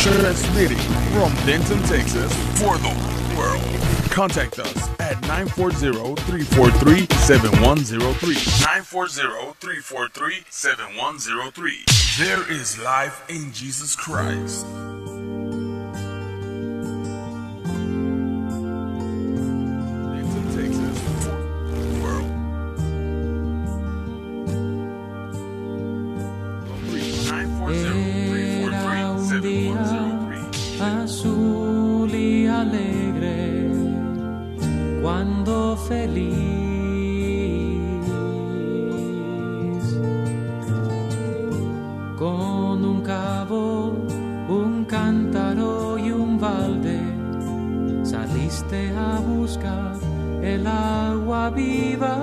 Transmitting from Denton, Texas for the world. Contact us at 940-343-7103. 940-343-7103. There is life in Jesus Christ. Denton, Texas for the world. 940-343-7103. Azul y alegre, cuando feliz, con un cabo, un cántaro y un balde, saliste a buscar el agua viva,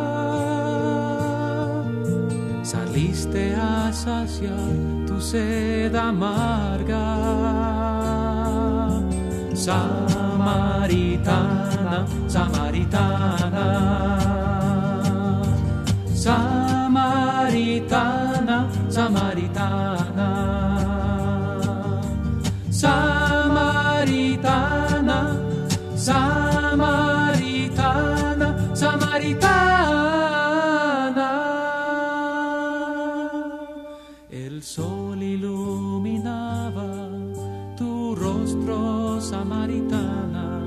saliste a saciar tu sed amarga. Samaritana, Samaritana, Samaritana, Samaritana, Samaritana, Samaritana, Samaritana. El sol iluminaba tu rostro, samaritana.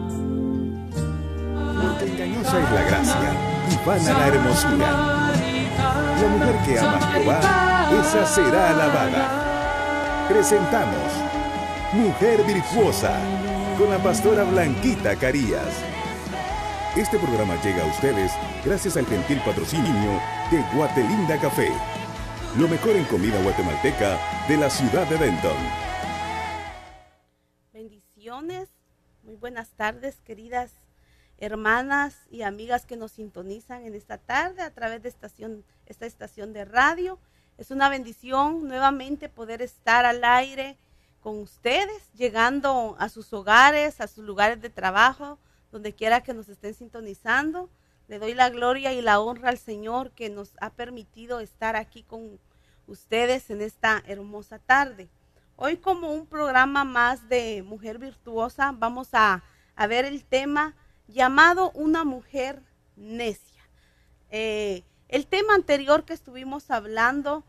Porque engañosa es la gracia y vana la hermosura. La mujer que ama a Jehová, esa será alabada. Presentamos Mujer Virtuosa con la pastora Blanquita Carías. Este programa llega a ustedes gracias al gentil patrocinio de Guatelinda Café, lo mejor en comida guatemalteca de la ciudad de Denton. Bendiciones, muy buenas tardes, queridas hermanas y amigas que nos sintonizan en esta tarde a través de esta estación de radio. Es una bendición nuevamente poder estar al aire con ustedes, llegando a sus hogares, a sus lugares de trabajo, donde quiera que nos estén sintonizando. Le doy la gloria y la honra al Señor que nos ha permitido estar aquí con ustedes en esta hermosa tarde. Hoy, como un programa más de Mujer Virtuosa, vamos a ver el tema llamado Una mujer necia. El tema anterior que estuvimos hablando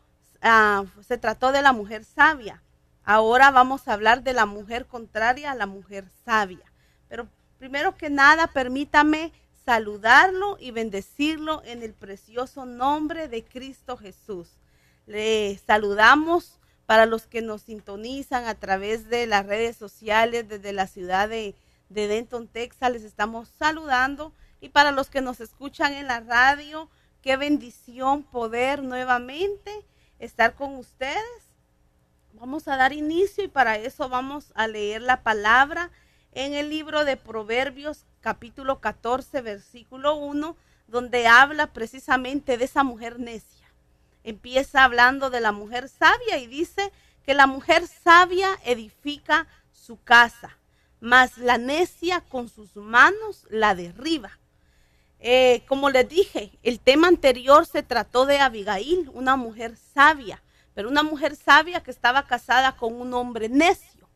se trató de la mujer sabia. Ahora vamos a hablar de la mujer contraria a la mujer sabia. Pero primero que nada, permítame saludarlo y bendecirlo en el precioso nombre de Cristo Jesús. Le saludamos para los que nos sintonizan a través de las redes sociales desde la ciudad de Denton, Texas, les estamos saludando. Y para los que nos escuchan en la radio, qué bendición poder nuevamente estar con ustedes. Vamos a dar inicio y para eso vamos a leer la palabra en el libro de Proverbios, capítulo 14, versículo 1, donde habla precisamente de esa mujer necia. Empieza hablando de la mujer sabia y dice que la mujer sabia edifica su casa, mas la necia con sus manos la derriba. Como les dije, el tema anterior se trató de Abigail, una mujer sabia, pero una mujer sabia que estaba casada con un hombre necio.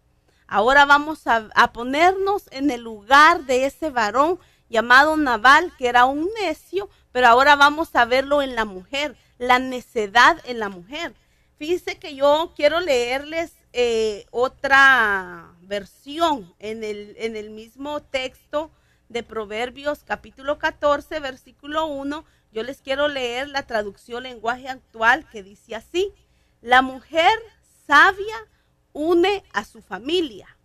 Ahora vamos a ponernos en el lugar de ese varón llamado Nabal, que era un necio, pero ahora vamos a verlo en la mujer, la necedad en la mujer. Fíjense que yo quiero leerles otra versión en el mismo texto de Proverbios capítulo 14 versículo 1. Yo les quiero leer la traducción lenguaje actual que dice así: la mujer sabia une a su familia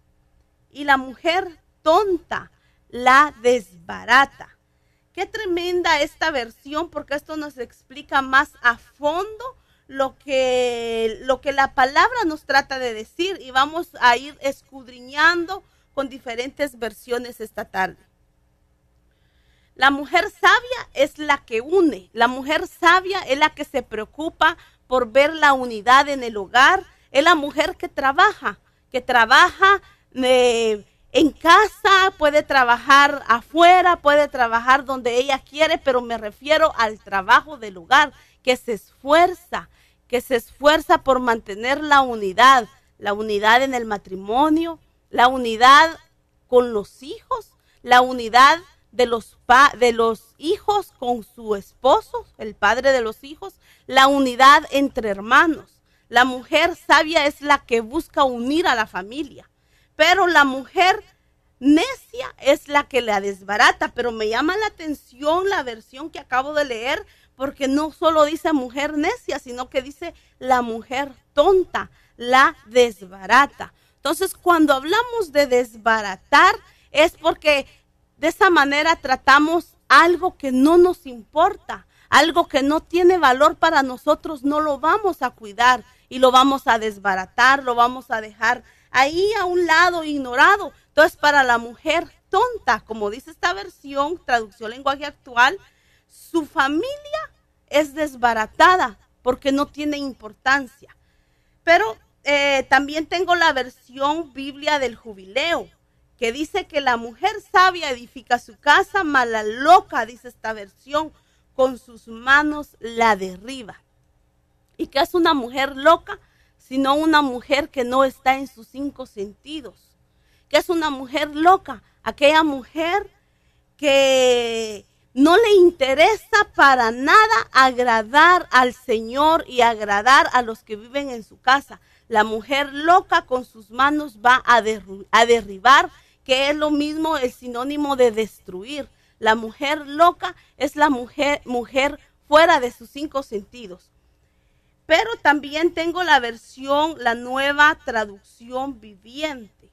y la mujer tonta la desbarata. Qué tremenda esta versión, porque esto nos explica más a fondo lo que la palabra nos trata de decir, y vamos a ir escudriñando con diferentes versiones esta tarde. La mujer sabia es la que une, la mujer sabia es la que se preocupa por ver la unidad en el hogar, es la mujer que trabaja en casa, puede trabajar afuera, puede trabajar donde ella quiere, pero me refiero al trabajo del hogar, que se esfuerza por mantener la unidad, la unidad en el matrimonio, la unidad con los hijos, la unidad de los hijos con su esposo, el padre de los hijos, la unidad entre hermanos. La mujer sabia es la que busca unir a la familia, pero la mujer necia es la que la desbarata. Pero me llama la atención la versión que acabo de leer, porque no solo dice mujer necia, sino que dice la mujer tonta, la desbarata. Entonces, cuando hablamos de desbaratar, es porque de esa manera tratamos algo que no nos importa, algo que no tiene valor para nosotros, no lo vamos a cuidar y lo vamos a desbaratar, lo vamos a dejar ahí a un lado, ignorado. Entonces, para la mujer tonta, como dice esta versión, traducción lenguaje actual, su familia es desbaratada porque no tiene importancia. Pero también tengo la versión Biblia del Jubileo, que dice que la mujer sabia edifica su casa, mas la loca, dice esta versión, con sus manos la derriba. ¿Y qué es una mujer loca? Sino una mujer que no está en sus 5 sentidos. ¿Qué es una mujer loca? Aquella mujer que no le interesa para nada agradar al Señor y agradar a los que viven en su casa. La mujer loca con sus manos va a derribar, que es lo mismo, el sinónimo de destruir. La mujer loca es la mujer fuera de sus 5 sentidos. Pero también tengo la versión, la nueva traducción viviente,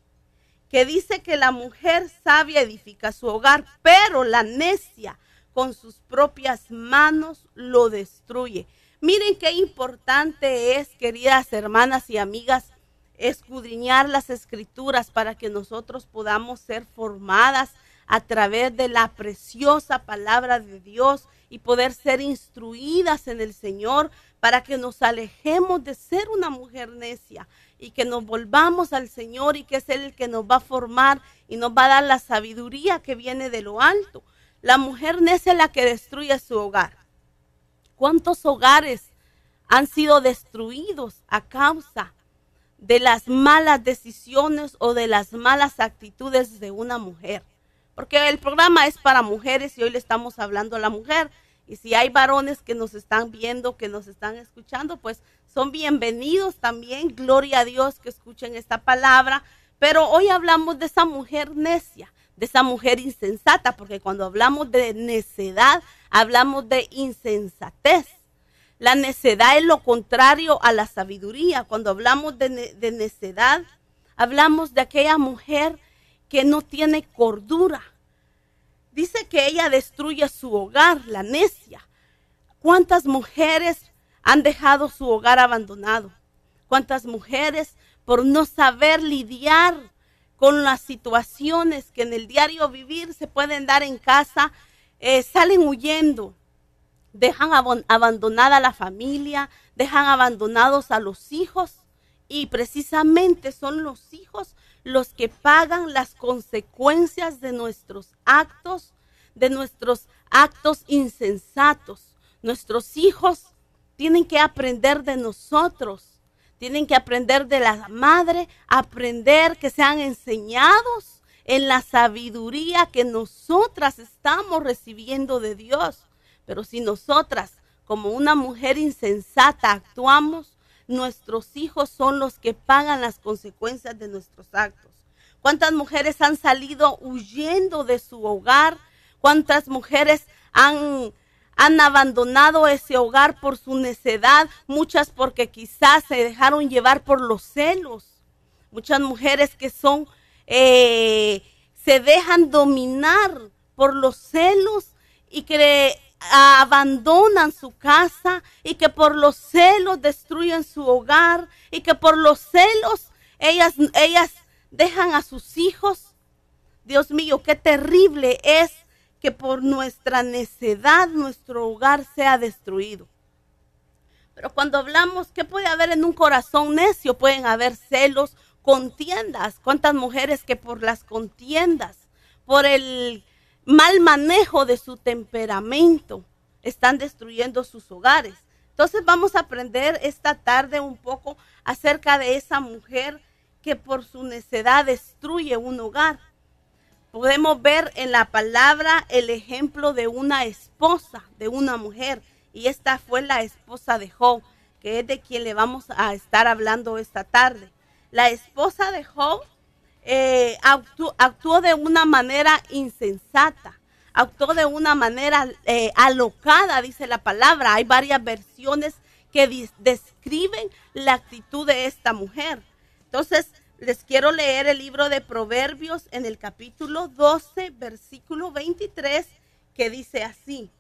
que dice que la mujer sabia edifica su hogar, pero la necia con sus propias manos lo destruye. Miren qué importante es, queridas hermanas y amigas, escudriñar las escrituras para que nosotros podamos ser formadas a través de la preciosa palabra de Dios y poder ser instruidas en el Señor, para que nos alejemos de ser una mujer necia y que nos volvamos al Señor, y que es Él el que nos va a formar y nos va a dar la sabiduría que viene de lo alto. La mujer necia es la que destruye su hogar. ¿Cuántos hogares han sido destruidos a causa de las malas decisiones o de las malas actitudes de una mujer? Porque el programa es para mujeres y hoy le estamos hablando a la mujer. Y si hay varones que nos están viendo, que nos están escuchando, pues son bienvenidos también. Gloria a Dios que escuchen esta palabra. Pero hoy hablamos de esa mujer necia, de esa mujer insensata, porque cuando hablamos de necedad, hablamos de insensatez. La necedad es lo contrario a la sabiduría. Cuando hablamos de necedad, hablamos de aquella mujer que no tiene cordura. Dice que ella destruye su hogar, la necia. ¿Cuántas mujeres han dejado su hogar abandonado? ¿Cuántas mujeres, por no saber lidiar con las situaciones que en el diario vivir se pueden dar en casa, salen huyendo, dejan abandonada a la familia, dejan abandonados a los hijos? Y precisamente son los hijos los que pagan las consecuencias de nuestros actos insensatos. Nuestros hijos tienen que aprender de nosotros, tienen que aprender de la madre, aprender, que sean enseñados en la sabiduría que nosotras estamos recibiendo de Dios. Pero si nosotras, como una mujer insensata, actuamos, nuestros hijos son los que pagan las consecuencias de nuestros actos. ¿Cuántas mujeres han salido huyendo de su hogar? ¿Cuántas mujeres han abandonado ese hogar por su necedad? Muchas porque quizás se dejaron llevar por los celos. Muchas mujeres que se dejan dominar por los celos y que abandonan su casa, y que por los celos destruyen su hogar, y que por los celos ellas dejan a sus hijos. Dios mío, qué terrible es que por nuestra necedad nuestro hogar sea destruido. Pero cuando hablamos, ¿qué puede haber en un corazón necio? Pueden haber celos, contiendas. ¿Cuántas mujeres que por las contiendas, por el mal manejo de su temperamento, están destruyendo sus hogares? Entonces vamos a aprender esta tarde un poco acerca de esa mujer que por su necedad destruye un hogar. Podemos ver en la palabra el ejemplo de una esposa, de una mujer, y esta fue la esposa de Job, que es de quien le vamos a estar hablando esta tarde. La esposa de Job actuó de una manera insensata, actuó de una manera alocada, dice la palabra. Hay varias versiones que describen la actitud de esta mujer. Entonces, les quiero leer el libro de Proverbios en el capítulo 12, versículo 23, que dice así: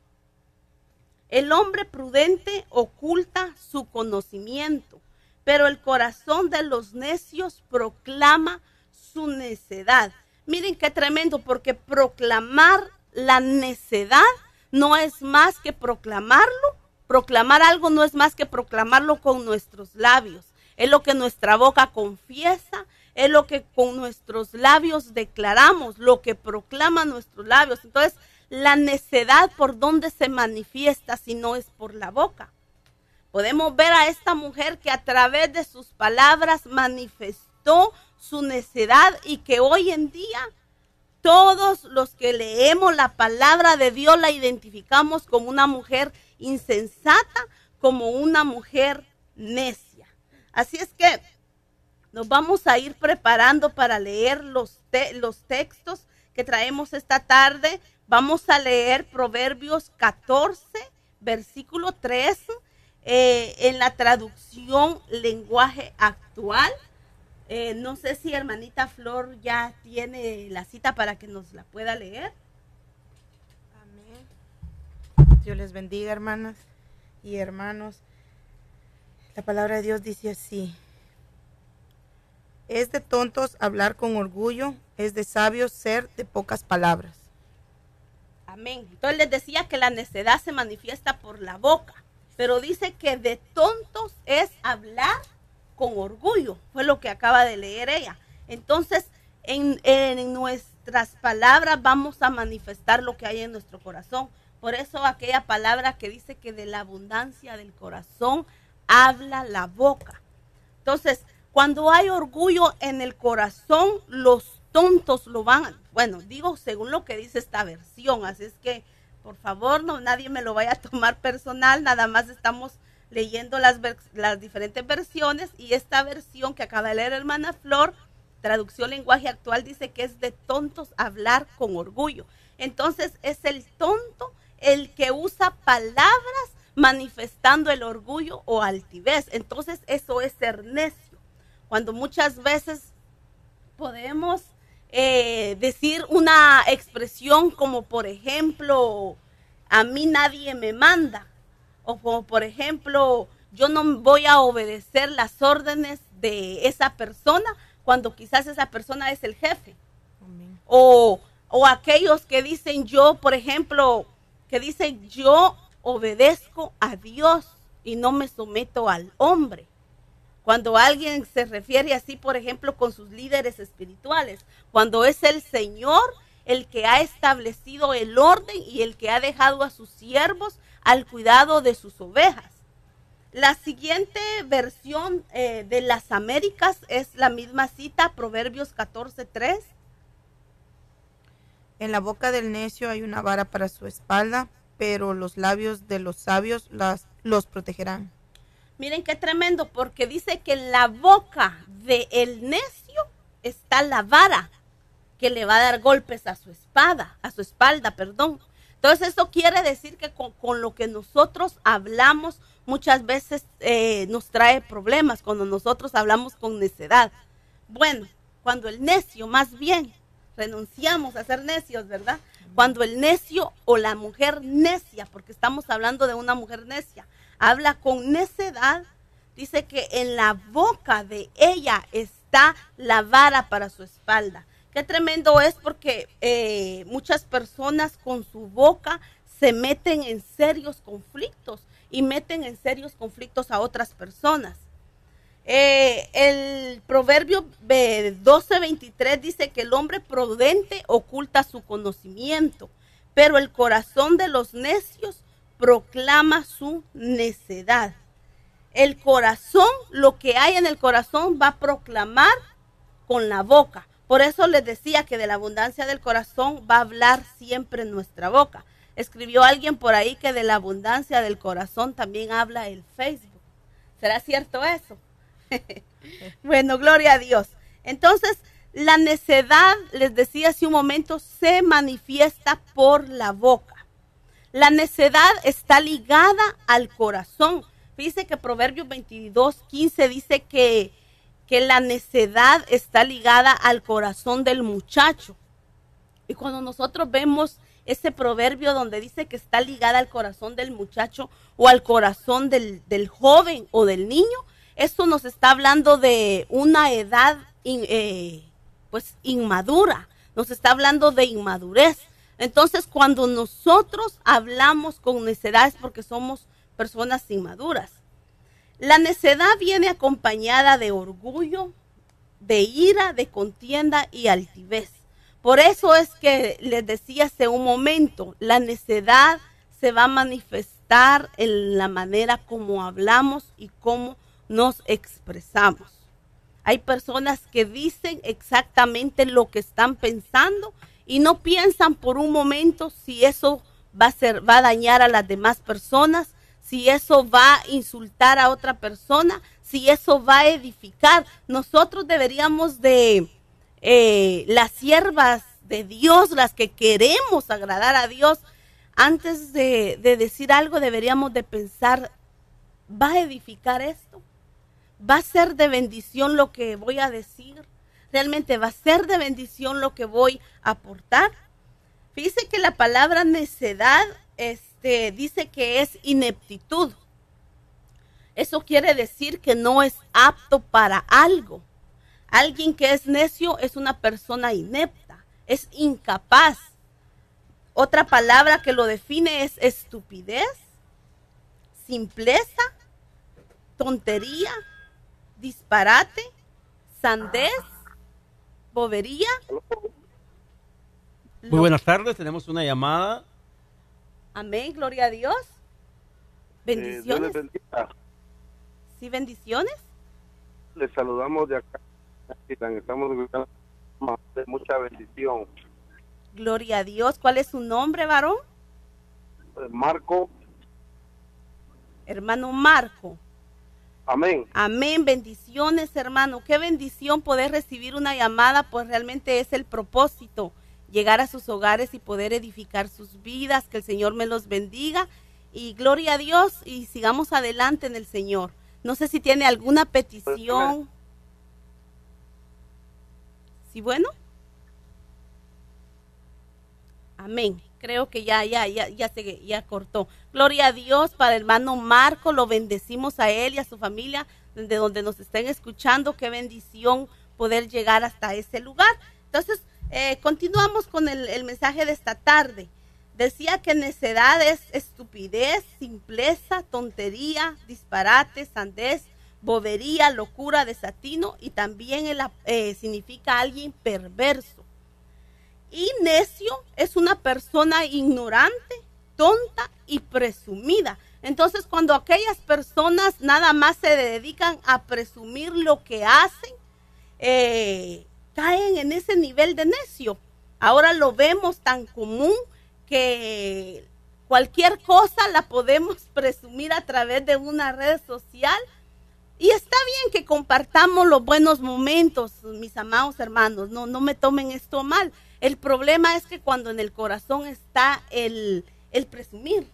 el hombre prudente oculta su conocimiento, pero el corazón de los necios proclama su necedad. Miren qué tremendo, porque proclamar la necedad no es más que proclamarlo. Proclamar algo no es más que proclamarlo con nuestros labios. Es lo que nuestra boca confiesa, es lo que con nuestros labios declaramos, lo que proclaman nuestros labios. Entonces, la necedad, ¿por dónde se manifiesta si no es por la boca? Podemos ver a esta mujer que a través de sus palabras manifestó su necedad, y que hoy en día todos los que leemos la palabra de Dios la identificamos como una mujer insensata, como una mujer necia. Así es que nos vamos a ir preparando para leer los textos que traemos esta tarde. Vamos a leer Proverbios 14, versículo 3, en la traducción lenguaje actual. No sé si hermanita Flor ya tiene la cita para que nos la pueda leer. Amén. Dios les bendiga, hermanas y hermanos. La palabra de Dios dice así: es de tontos hablar con orgullo, es de sabios ser de pocas palabras. Amén. Entonces les decía que la necedad se manifiesta por la boca, pero dice que de tontos es hablar con orgullo. Fue lo que acaba de leer ella. Entonces, en nuestras palabras vamos a manifestar lo que hay en nuestro corazón. Por eso aquella palabra que dice que de la abundancia del corazón habla la boca. Entonces, cuando hay orgullo en el corazón, los tontos lo van, bueno, digo según lo que dice esta versión, así es que por favor no nadie me lo vaya a tomar personal, nada más estamos leyendo las diferentes versiones, y esta versión que acaba de leer hermana Flor, traducción lenguaje actual, dice que es de tontos hablar con orgullo. Entonces es el tonto el que usa palabras manifestando el orgullo o altivez. Entonces eso es ser necio, cuando muchas veces podemos decir una expresión como por ejemplo, a mí nadie me manda, o como por ejemplo, yo no voy a obedecer las órdenes de esa persona, cuando quizás esa persona es el jefe. Amén. O aquellos que dicen yo, por ejemplo, que dicen yo obedezco a Dios y no me someto al hombre. Cuando alguien se refiere así, por ejemplo, con sus líderes espirituales, cuando es el Señor el que ha establecido el orden y el que ha dejado a sus siervos al cuidado de sus ovejas. La siguiente versión de las Américas es la misma cita, Proverbios 14:3. En la boca del necio hay una vara para su espalda, pero los labios de los sabios los protegerán. Miren qué tremendo, porque dice que en la boca del necio está la vara que le va a dar golpes a su espalda. Entonces eso quiere decir que con lo que nosotros hablamos muchas veces nos trae problemas, cuando nosotros hablamos con necedad. Bueno, cuando el necio, más bien, renunciamos a ser necios, ¿verdad? Cuando el necio o la mujer necia, porque estamos hablando de una mujer necia, habla con necedad, dice que en la boca de ella está la vara para su espalda. Qué tremendo es, porque muchas personas con su boca se meten en serios conflictos y meten en serios conflictos a otras personas. El Proverbio 12:23 dice que el hombre prudente oculta su conocimiento, pero el corazón de los necios proclama su necedad. El corazón, lo que hay en el corazón va a proclamar con la boca. Por eso les decía que de la abundancia del corazón va a hablar siempre nuestra boca. Escribió alguien por ahí que de la abundancia del corazón también habla el Facebook. ¿Será cierto eso? Bueno, gloria a Dios. Entonces, la necedad, les decía hace un momento, se manifiesta por la boca. La necedad está ligada al corazón. Fíjense que Proverbios 22:15 dice que la necedad está ligada al corazón del muchacho. Y cuando nosotros vemos ese proverbio donde dice que está ligada al corazón del muchacho o al corazón del joven o del niño, esto nos está hablando de una edad inmadura, nos está hablando de inmadurez. Entonces, cuando nosotros hablamos con necedad es porque somos personas inmaduras. La necedad viene acompañada de orgullo, de ira, de contienda y altivez. Por eso es que les decía hace un momento, la necedad se va a manifestar en la manera como hablamos y cómo nos expresamos. Hay personas que dicen exactamente lo que están pensando y no piensan por un momento si eso va a dañar a las demás personas, si eso va a insultar a otra persona, si eso va a edificar. Nosotros deberíamos de, las siervas de Dios, las que queremos agradar a Dios, antes de decir algo deberíamos de pensar, ¿va a edificar esto? ¿Va a ser de bendición lo que voy a decir? ¿Realmente va a ser de bendición lo que voy a aportar? Fíjese que la palabra necedad dice que es ineptitud. Eso quiere decir que no es apto para algo. Alguien que es necio es una persona inepta, es incapaz. Otra palabra que lo define es estupidez, simpleza, tontería, disparate, sandez, bobería. Muy buenas tardes, tenemos una llamada. Amén, gloria a Dios. Bendiciones. Dios les bendiga. Sí, bendiciones. Les saludamos de acá. Estamos de mucha bendición. Gloria a Dios. ¿Cuál es su nombre, varón? Marco. Hermano Marco. Amén. Amén, bendiciones, hermano. Qué bendición poder recibir una llamada, pues realmente es el propósito, llegar a sus hogares y poder edificar sus vidas. Que el Señor me los bendiga y gloria a Dios y sigamos adelante en el Señor. No sé si tiene alguna petición. ¿Sí, bueno? Amén. Creo que ya cortó. Gloria a Dios para el hermano Marco. Lo bendecimos a él y a su familia, desde donde nos estén escuchando. Qué bendición poder llegar hasta ese lugar. Entonces, continuamos con el mensaje de esta tarde. Decía que necedad es estupidez, simpleza, tontería, disparate, sandez, bobería, locura, desatino, y también significa alguien perverso. Y necio es una persona ignorante, tonta y presumida. Entonces, cuando aquellas personas nada más se dedican a presumir lo que hacen, caen en ese nivel de necio. Ahora lo vemos tan común que cualquier cosa la podemos presumir a través de una red social. Y está bien que compartamos los buenos momentos, mis amados hermanos, no me tomen esto mal. El problema es que cuando en el corazón está el presumir,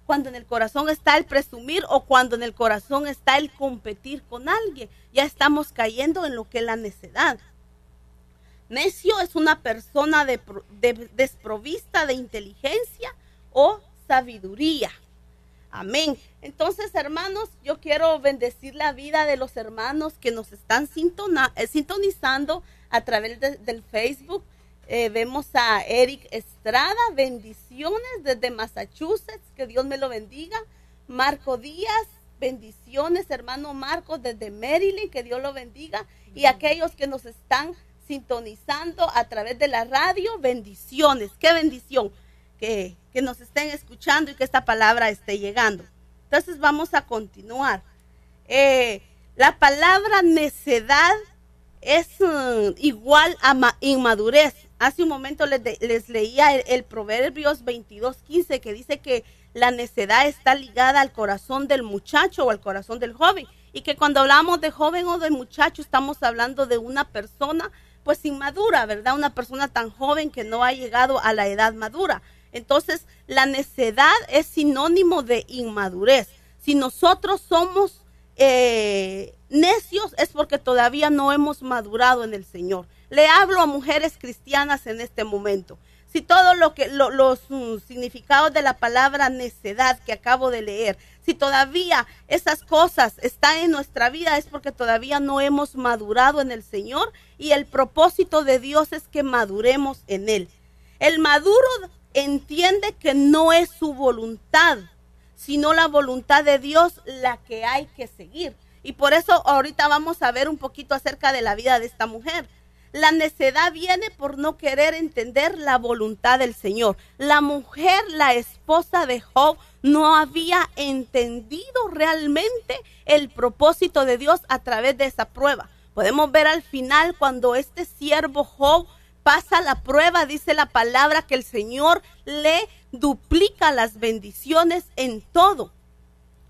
cuando en el corazón está el presumir o cuando en el corazón está el competir con alguien, ya estamos cayendo en lo que es la necedad. Necio es una persona desprovista de inteligencia o sabiduría. Amén. Entonces, hermanos, yo quiero bendecir la vida de los hermanos que nos están sintonizando a través del Facebook. Vemos a Eric Estrada, bendiciones desde Massachusetts, que Dios me lo bendiga. Marco Díaz, bendiciones, hermano Marcos desde Maryland, que Dios lo bendiga. Y aquellos que nos están sintonizando a través de la radio, bendiciones, qué bendición. que nos estén escuchando y que esta palabra esté llegando. Entonces vamos a continuar. La palabra necedad es igual a inmadurez. Hace un momento les leía el Proverbios 22:15, que dice que la necedad está ligada al corazón del muchacho o al corazón del joven, y que cuando hablamos de joven o de muchacho estamos hablando de una persona pues inmadura, ¿verdad? Una persona tan joven que no ha llegado a la edad madura. Entonces la necedad es sinónimo de inmadurez. Si nosotros somos necios es porque todavía no hemos madurado en el Señor. Le hablo a mujeres cristianas en este momento. Si todo los significados de la palabra necedad que acabo de leer, si todavía esas cosas están en nuestra vida, es porque todavía no hemos madurado en el Señor, y el propósito de Dios es que maduremos en Él. El maduro entiende que no es su voluntad, sino la voluntad de Dios la que hay que seguir. Y por eso ahorita vamos a ver un poquito acerca de la vida de esta mujer. La necedad viene por no querer entender la voluntad del Señor. La mujer, la esposa de Job, no había entendido realmente el propósito de Dios a través de esa prueba. Podemos ver al final cuando este siervo Job pasa la prueba, dice la palabra que el Señor le duplica las bendiciones en todo.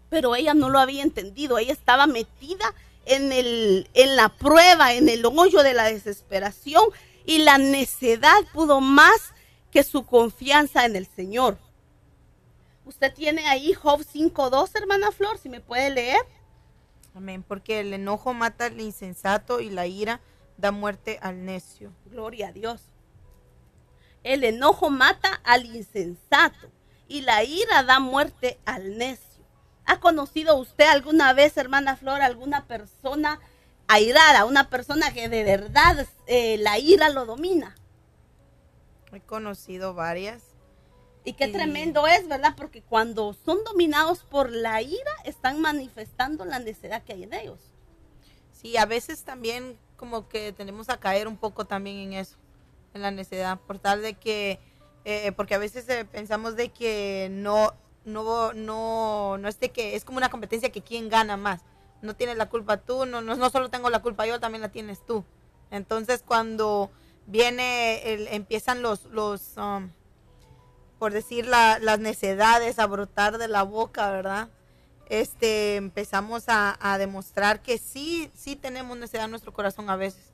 Pero ella no lo había entendido, ella estaba metida en la prueba, en el hoyo de la desesperación, y la necedad pudo más que su confianza en el Señor. Usted tiene ahí Job 5:2, hermana Flor, si me puede leer. Amén, porque el enojo mata al insensato y la ira da muerte al necio. Gloria a Dios. El enojo mata al insensato y la ira da muerte al necio. ¿Ha conocido usted alguna vez, hermana Flor, alguna persona airada, una persona que de verdad la ira lo domina? He conocido varias. Y qué tremendo es, ¿verdad? Porque cuando son dominados por la ira, están manifestando la necedad que hay en ellos. Sí, a veces también como que tenemos a caer un poco también en eso, en la necedad, por tal de que, porque a veces pensamos de que no es de que es como una competencia que quién gana más. No tienes la culpa tú, no solo tengo la culpa yo, también la tienes tú. Entonces cuando empiezan los por decir las necedades a brotar de la boca, ¿verdad? Empezamos a demostrar que sí tenemos necedad en nuestro corazón a veces.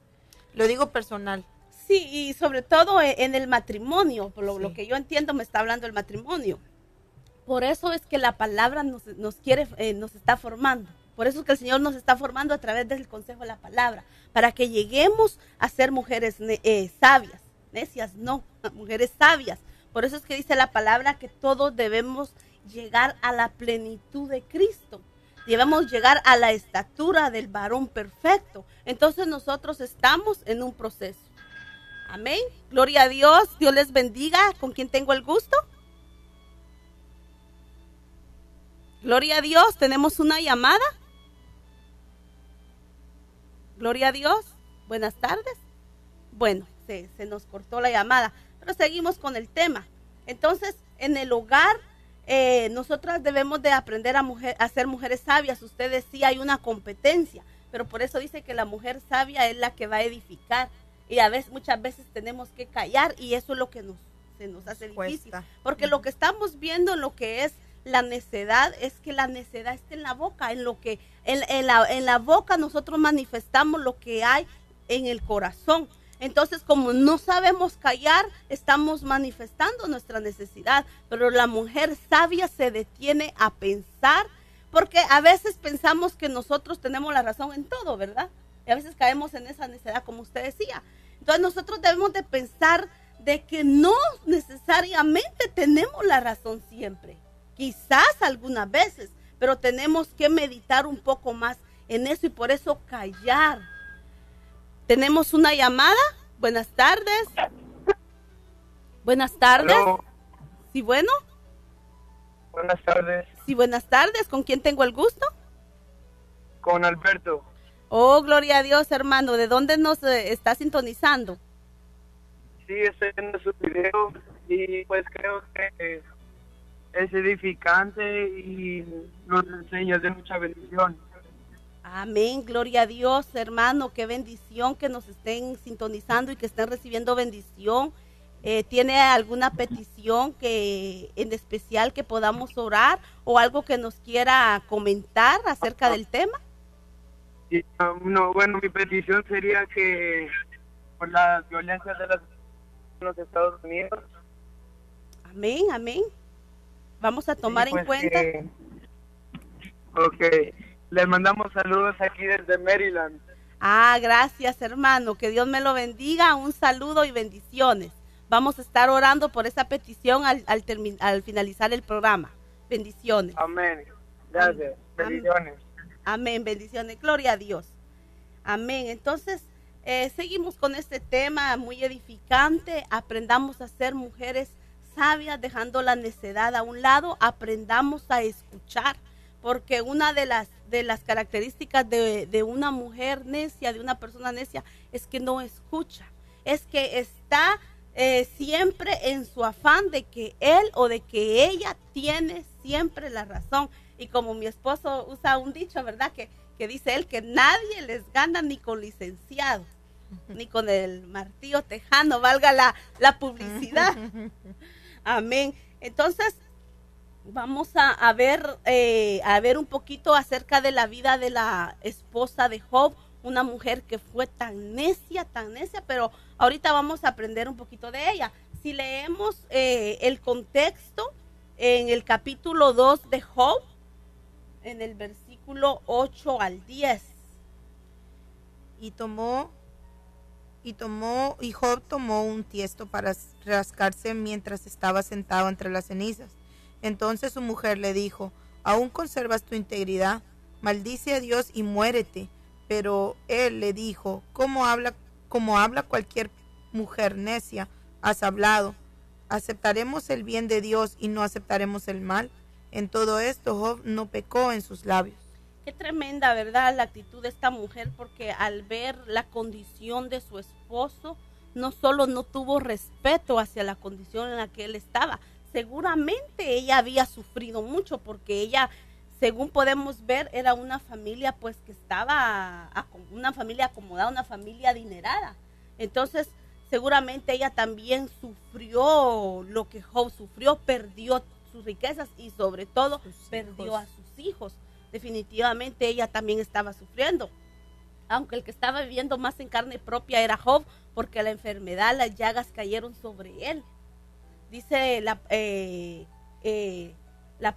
Lo digo personal. Sí, y sobre todo en el matrimonio, por lo que yo entiendo me está hablando el matrimonio. Por eso es que la palabra nos está formando. Por eso es que el Señor nos está formando a través del consejo de la palabra, para que lleguemos a ser mujeres sabias. Necias no, mujeres sabias. Por eso es que dice la palabra que todos debemos llegar a la plenitud de Cristo. Debemos llegar a la estatura del varón perfecto. Entonces nosotros estamos en un proceso. Amén. Gloria a Dios. Dios les bendiga. ¿Con quién tengo el gusto? Gloria a Dios. ¿Tenemos una llamada? Gloria a Dios. Buenas tardes. Bueno, se nos cortó la llamada, pero seguimos con el tema. Entonces, en el hogar, nosotras debemos de aprender a ser mujeres sabias. Usted decía, hay una competencia, pero por eso dice que la mujer sabia es la que va a edificar. Y muchas veces tenemos que callar, y eso es lo que se nos hace difícil. Porque lo que estamos viendo, lo que es la necedad, es que la necedad está en la boca, en la boca nosotros manifestamos lo que hay en el corazón. Entonces, como no sabemos callar, estamos manifestando nuestra necesidad. Pero la mujer sabia se detiene a pensar, porque a veces pensamos que nosotros tenemos la razón en todo, ¿verdad? Y a veces caemos en esa necedad, como usted decía. Entonces, nosotros debemos de pensar de que no necesariamente tenemos la razón siempre. Quizás algunas veces, pero tenemos que meditar un poco más en eso, y por eso callar. Tenemos una llamada. Buenas tardes. Buenas tardes. Hello. Sí, bueno. Buenas tardes. Sí, buenas tardes. ¿Con quién tengo el gusto? Con Alberto. Oh, gloria a Dios, hermano. ¿De dónde nos está sintonizando? Sí, estoy viendo su video y pues creo que es edificante y nos enseña de mucha bendición. Amén, gloria a Dios, hermano, qué bendición que nos estén sintonizando y que estén recibiendo bendición. ¿Tiene alguna petición que en especial que podamos orar o algo que nos quiera comentar acerca del tema? Y, no, bueno, mi petición sería que por la violencia de los Estados Unidos. Amén, amén. Vamos a tomar pues en cuenta. Ok, les mandamos saludos aquí desde Maryland. Gracias, hermano, que Dios me lo bendiga, un saludo y bendiciones. Vamos a estar orando por esa petición al finalizar el programa. Bendiciones. Amén. Gracias. Bendiciones. Amén, bendiciones. Gloria a Dios. Amén. Entonces, seguimos con este tema muy edificante. Aprendamos a ser mujeres sabias, dejando la necedad a un lado. Aprendamos a escuchar, porque una de las características de una mujer necia, de una persona necia, es que no escucha. Es que está siempre en su afán de que él o de que ella tiene siempre la razón. Y como mi esposo usa un dicho, ¿verdad? Que dice él que nadie les gana ni con licenciado, ni con el martillo tejano, valga la publicidad. Amén. Entonces, vamos a ver un poquito acerca de la vida de la esposa de Job, una mujer que fue tan necia, pero ahorita vamos a aprender un poquito de ella. Si leemos el contexto en el capítulo 2 de Job, en el versículo 8 al 10. Y Job tomó un tiesto para rascarse mientras estaba sentado entre las cenizas. Entonces su mujer le dijo: ¿aún conservas tu integridad? Maldice a Dios y muérete. Pero él le dijo: como habla cualquier mujer necia, has hablado. ¿Aceptaremos el bien de Dios y no aceptaremos el mal? En todo esto Job no pecó en sus labios. Qué tremenda, ¿verdad?, la actitud de esta mujer, porque al ver la condición de su esposo, no solo no tuvo respeto hacia la condición en la que él estaba, seguramente ella había sufrido mucho, porque ella, según podemos ver, era una familia pues que estaba, una familia acomodada, una familia adinerada. Entonces, seguramente ella también sufrió lo que Job sufrió, perdió sus riquezas y sobre todo perdió a sus hijos. Definitivamente ella también estaba sufriendo, aunque el que estaba viviendo más en carne propia era Job, porque la enfermedad, las llagas cayeron sobre él. Dice la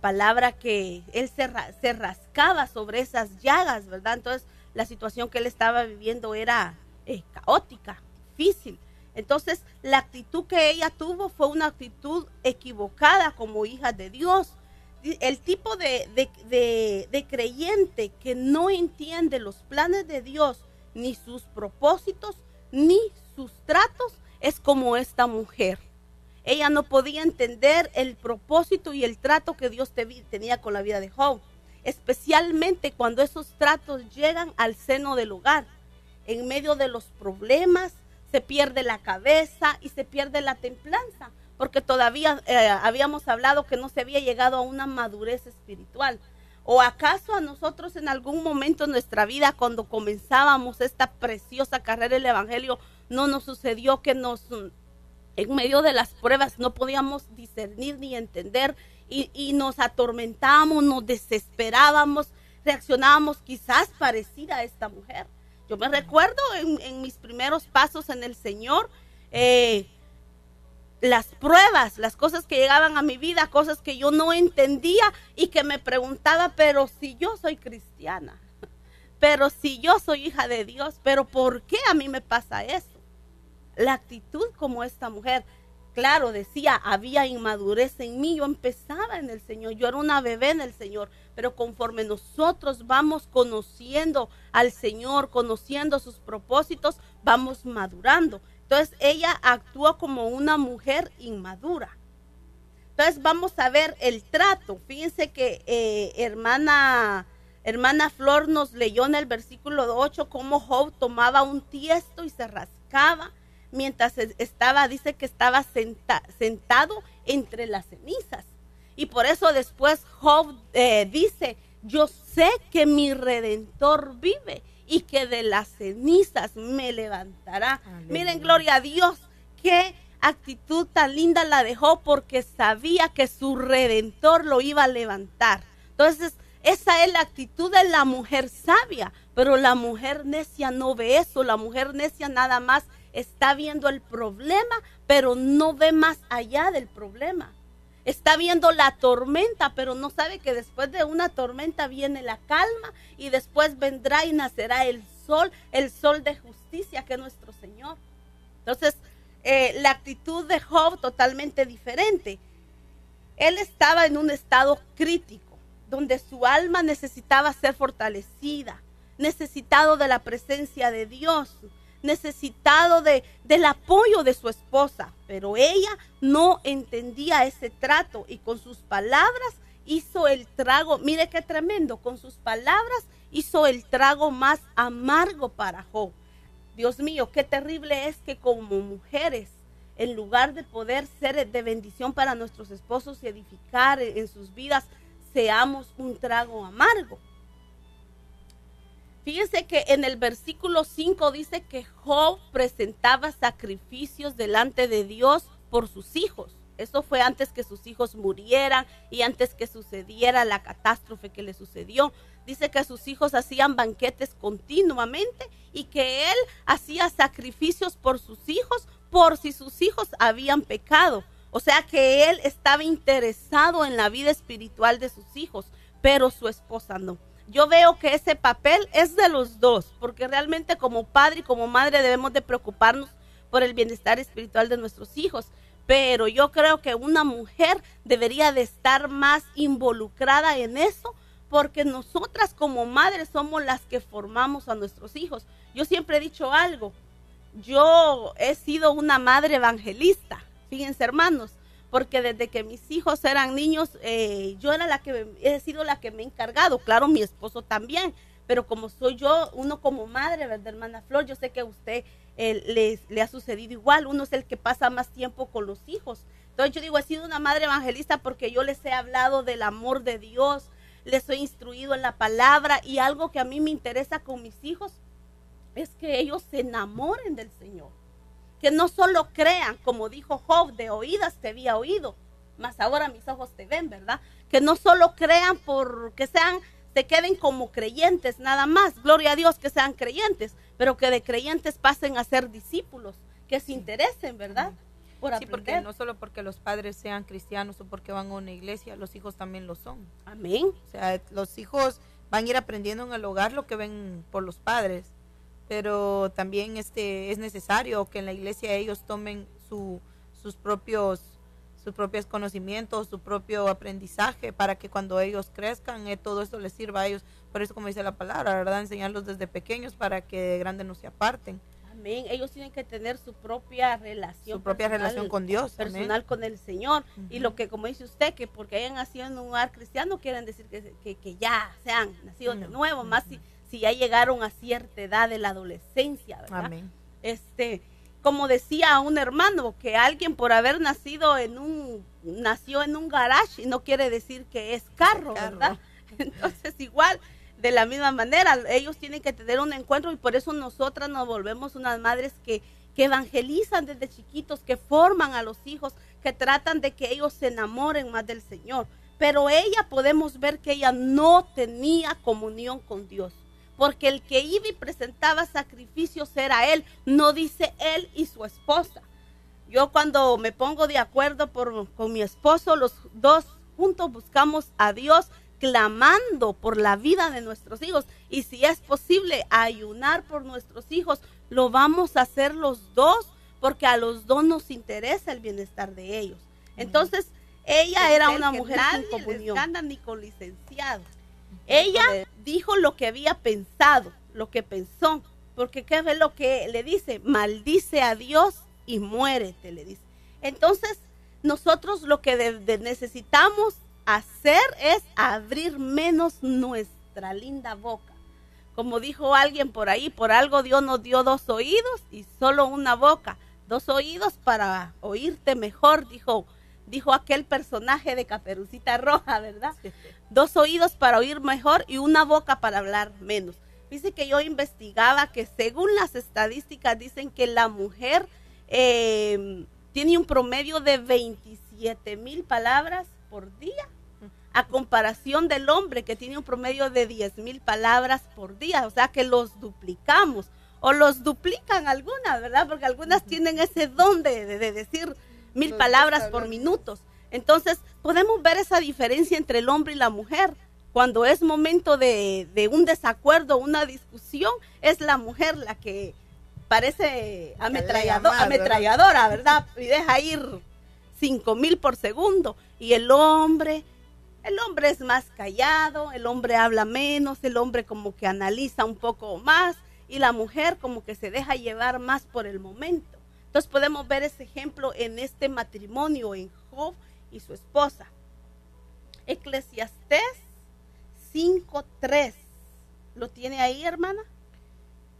palabra que él se rascaba sobre esas llagas, ¿verdad? Entonces la situación que él estaba viviendo era caótica, difícil. Entonces la actitud que ella tuvo fue una actitud equivocada como hija de Dios. El tipo de creyente que no entiende los planes de Dios, ni sus propósitos, ni sus tratos, es como esta mujer. Ella no podía entender el propósito y el trato que Dios tenía con la vida de Job, especialmente cuando esos tratos llegan al seno del hogar. En medio de los problemas se pierde la cabeza y se pierde la templanza, porque todavía habíamos hablado que no se había llegado a una madurez espiritual. ¿O acaso a nosotros en algún momento en nuestra vida, cuando comenzábamos esta preciosa carrera del Evangelio, no nos sucedió que en medio de las pruebas no podíamos discernir ni entender y nos atormentábamos, nos desesperábamos, reaccionábamos quizás parecida a esta mujer? Yo me recuerdo en mis primeros pasos en el Señor, las pruebas, las cosas que llegaban a mi vida, cosas que yo no entendía y que me preguntaba, pero si yo soy cristiana, pero si yo soy hija de Dios, pero ¿por qué a mí me pasa eso? La actitud como esta mujer, claro, decía, había inmadurez en mí, yo empezaba en el Señor, yo era una bebé en el Señor, pero conforme nosotros vamos conociendo al Señor, conociendo sus propósitos, vamos madurando. Entonces ella actuó como una mujer inmadura. Entonces vamos a ver el trato. Fíjense que hermana Flor nos leyó en el versículo 8 cómo Job tomaba un tiesto y se rascaba mientras estaba, dice que estaba sentado entre las cenizas. Y por eso después Job dice, yo sé que mi Redentor vive y que de las cenizas me levantará. Aleluya. Miren, gloria a Dios, qué actitud tan linda la dejó, porque sabía que su Redentor lo iba a levantar. Entonces, esa es la actitud de la mujer sabia, pero la mujer necia no ve eso. La mujer necia nada más está viendo el problema, pero no ve más allá del problema. Está viendo la tormenta, pero no sabe que después de una tormenta viene la calma y después vendrá y nacerá el sol de justicia, que es nuestro Señor. Entonces, la actitud de Job totalmente diferente. Él estaba en un estado crítico, donde su alma necesitaba ser fortalecida, necesitado de la presencia de Dios, necesitado del apoyo de su esposa, pero ella no entendía ese trato y con sus palabras hizo el trago, mire qué tremendo, con sus palabras hizo el trago más amargo para Job. Dios mío, qué terrible es que como mujeres, en lugar de poder ser de bendición para nuestros esposos y edificar en sus vidas, seamos un trago amargo. Fíjense que en el versículo 5 dice que Job presentaba sacrificios delante de Dios por sus hijos. Eso fue antes que sus hijos murieran y antes que sucediera la catástrofe que le sucedió. Dice que sus hijos hacían banquetes continuamente y que él hacía sacrificios por sus hijos, por si sus hijos habían pecado. O sea que él estaba interesado en la vida espiritual de sus hijos, pero su esposa no. Yo veo que ese papel es de los dos, porque realmente como padre y como madre debemos de preocuparnos por el bienestar espiritual de nuestros hijos. Pero yo creo que una mujer debería de estar más involucrada en eso, porque nosotras como madres somos las que formamos a nuestros hijos. Yo siempre he dicho algo, yo he sido una madre evangelista, fíjense hermanos, porque desde que mis hijos eran niños, yo era he sido la que me he encargado, claro, mi esposo también, pero como soy yo, uno como madre, ¿verdad, hermana Flor? Yo sé que a usted le ha sucedido igual, uno es el que pasa más tiempo con los hijos. Entonces yo digo, he sido una madre evangelista porque yo les he hablado del amor de Dios, les he instruido en la palabra, y algo que a mí me interesa con mis hijos es que ellos se enamoren del Señor. Que no solo crean, como dijo Job, de oídas te había oído, mas ahora mis ojos te ven, ¿verdad? Que no solo crean porque se queden como creyentes nada más, gloria a Dios que sean creyentes, pero que de creyentes pasen a ser discípulos, que se interesen, ¿verdad? Por aprender. Sí, porque no solo porque los padres sean cristianos o porque van a una iglesia, los hijos también lo son. Amén. O sea, los hijos van a ir aprendiendo en el hogar lo que ven por los padres, pero también es necesario que en la iglesia ellos tomen sus propios conocimientos, su propio aprendizaje, para que cuando ellos crezcan todo esto les sirva a ellos. Por eso, como dice la palabra, ¿verdad? Enseñarlos desde pequeños para que de grandes no se aparten. Amén. Ellos tienen que tener su propia relación. Su propia relación con Dios. Personal, amén, con el Señor. Y lo que, como dice usted, que porque hayan nacido en un hogar cristiano, quieren decir que ya sean nacidos de nuevo, más si ya llegaron a cierta edad de la adolescencia, ¿verdad? Amén. Como decía un hermano, que alguien por haber nació en un garage y no quiere decir que es carro, ¿verdad? Entonces igual, de la misma manera, ellos tienen que tener un encuentro, y por eso nosotras nos volvemos unas madres que evangelizan desde chiquitos, que forman a los hijos, que tratan de que ellos se enamoren más del Señor. Pero ella, podemos ver que ella no tenía comunión con Dios, porque el que iba y presentaba sacrificios era él, no dice él y su esposa. Yo cuando me pongo de acuerdo con mi esposo, los dos juntos buscamos a Dios, clamando por la vida de nuestros hijos, y si es posible ayunar por nuestros hijos, lo vamos a hacer los dos, porque a los dos nos interesa el bienestar de ellos. Entonces, ella era una mujer sin comunión, ni con licenciado. Ella dijo lo que había pensado, lo que pensó, porque ¿qué es lo que le dice? Maldice a Dios y muérete, le dice. Entonces, nosotros lo que necesitamos hacer es abrir menos nuestra linda boca. Como dijo alguien por ahí, por algo Dios nos dio 2 oídos y solo una boca, 2 oídos para oírte mejor, dijo aquel personaje de Caperucita Roja, ¿verdad? 2 oídos para oír mejor y una boca para hablar menos. Dice que yo investigaba que según las estadísticas dicen que la mujer tiene un promedio de 27,000 palabras por día, a comparación del hombre que tiene un promedio de 10,000 palabras por día, o sea que los duplicamos, o los duplican algunas, ¿verdad? Porque algunas tienen ese don de decir 1,000 palabras por minutos. Entonces, podemos ver esa diferencia entre el hombre y la mujer. Cuando es momento de un desacuerdo, una discusión, es la mujer la que parece ametralladora, ¿verdad? Y deja ir 5,000 por segundo. Y el hombre es más callado, el hombre habla menos, el hombre como que analiza un poco más y la mujer como que se deja llevar más por el momento. Entonces podemos ver ese ejemplo en este matrimonio, en Job y su esposa. Eclesiastés 5:3. ¿Lo tiene ahí, hermana?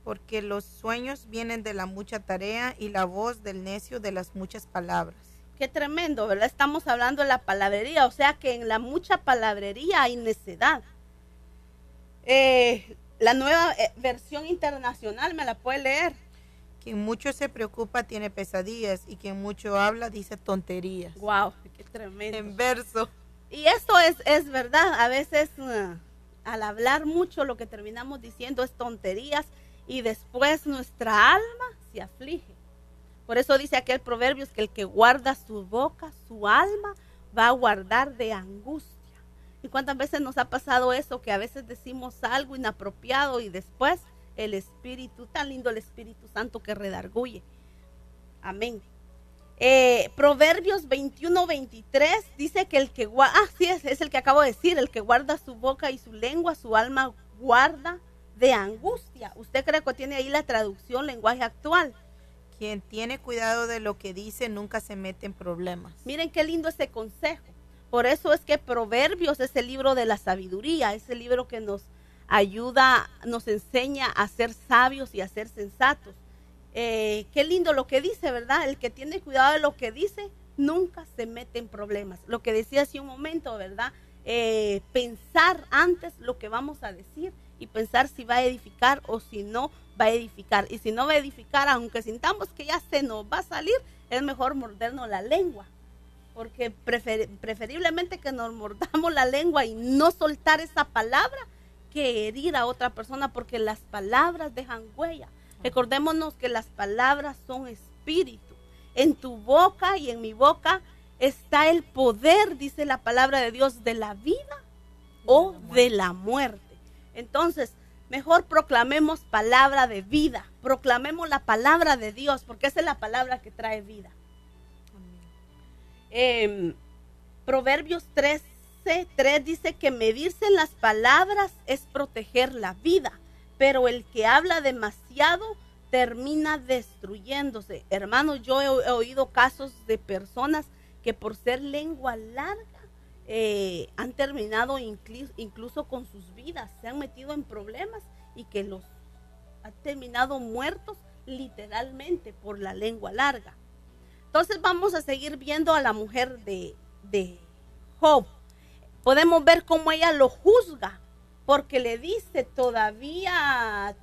Porque los sueños vienen de la mucha tarea y la voz del necio de las muchas palabras. Qué tremendo, ¿verdad? Estamos hablando de la palabrería, o sea que en la mucha palabrería hay necedad. La nueva versión internacional, ¿me la puede leer? Quien mucho se preocupa tiene pesadillas y quien mucho habla dice tonterías. Wow, qué tremendo. En verso. Y esto es verdad, a veces al hablar mucho lo que terminamos diciendo es tonterías y después nuestra alma se aflige. Por eso dice aquel proverbio que el que guarda su boca, su alma va a guardar de angustia. ¿Y cuántas veces nos ha pasado eso? Que a veces decimos algo inapropiado y después el Espíritu, tan lindo el Espíritu Santo que redarguye. Amén. Proverbios 21:23 dice que el que guarda, sí, es el que acabo de decir, el que guarda su boca y su lengua, su alma guarda de angustia. ¿Usted cree que tiene ahí la traducción lenguaje actual? Quien tiene cuidado de lo que dice nunca se mete en problemas. Miren qué lindo ese consejo. Por eso es que Proverbios es el libro de la sabiduría, es el libro que nos ayuda, nos enseña a ser sabios y a ser sensatos. Qué lindo lo que dice, ¿verdad? El que tiene cuidado de lo que dice nunca se mete en problemas. Lo que decía hace un momento, ¿verdad? Pensar antes lo que vamos a decir y pensar si va a edificar o si no va a edificar. Y si no va a edificar, aunque sintamos que ya se nos va a salir, es mejor mordernos la lengua. Porque preferiblemente que nos mordamos la lengua y no soltar esa palabra que herir a otra persona, porque las palabras dejan huella. Recordémonos que las palabras son espíritu. En tu boca y en mi boca está el poder, dice la palabra de Dios, de la vida o de la muerte. Entonces, mejor proclamemos palabra de vida, proclamemos la palabra de Dios, porque esa es la palabra que trae vida. Proverbios 13:3 dice que medirse en las palabras es proteger la vida, pero el que habla demasiado termina destruyéndose. Hermanos, yo he oído casos de personas que por ser lengua larga han terminado incluso con sus vidas, se han metido en problemas y que los han terminado muertos literalmente por la lengua larga. Entonces vamos a seguir viendo a la mujer de Job. Podemos ver cómo ella lo juzga, porque le dice, todavía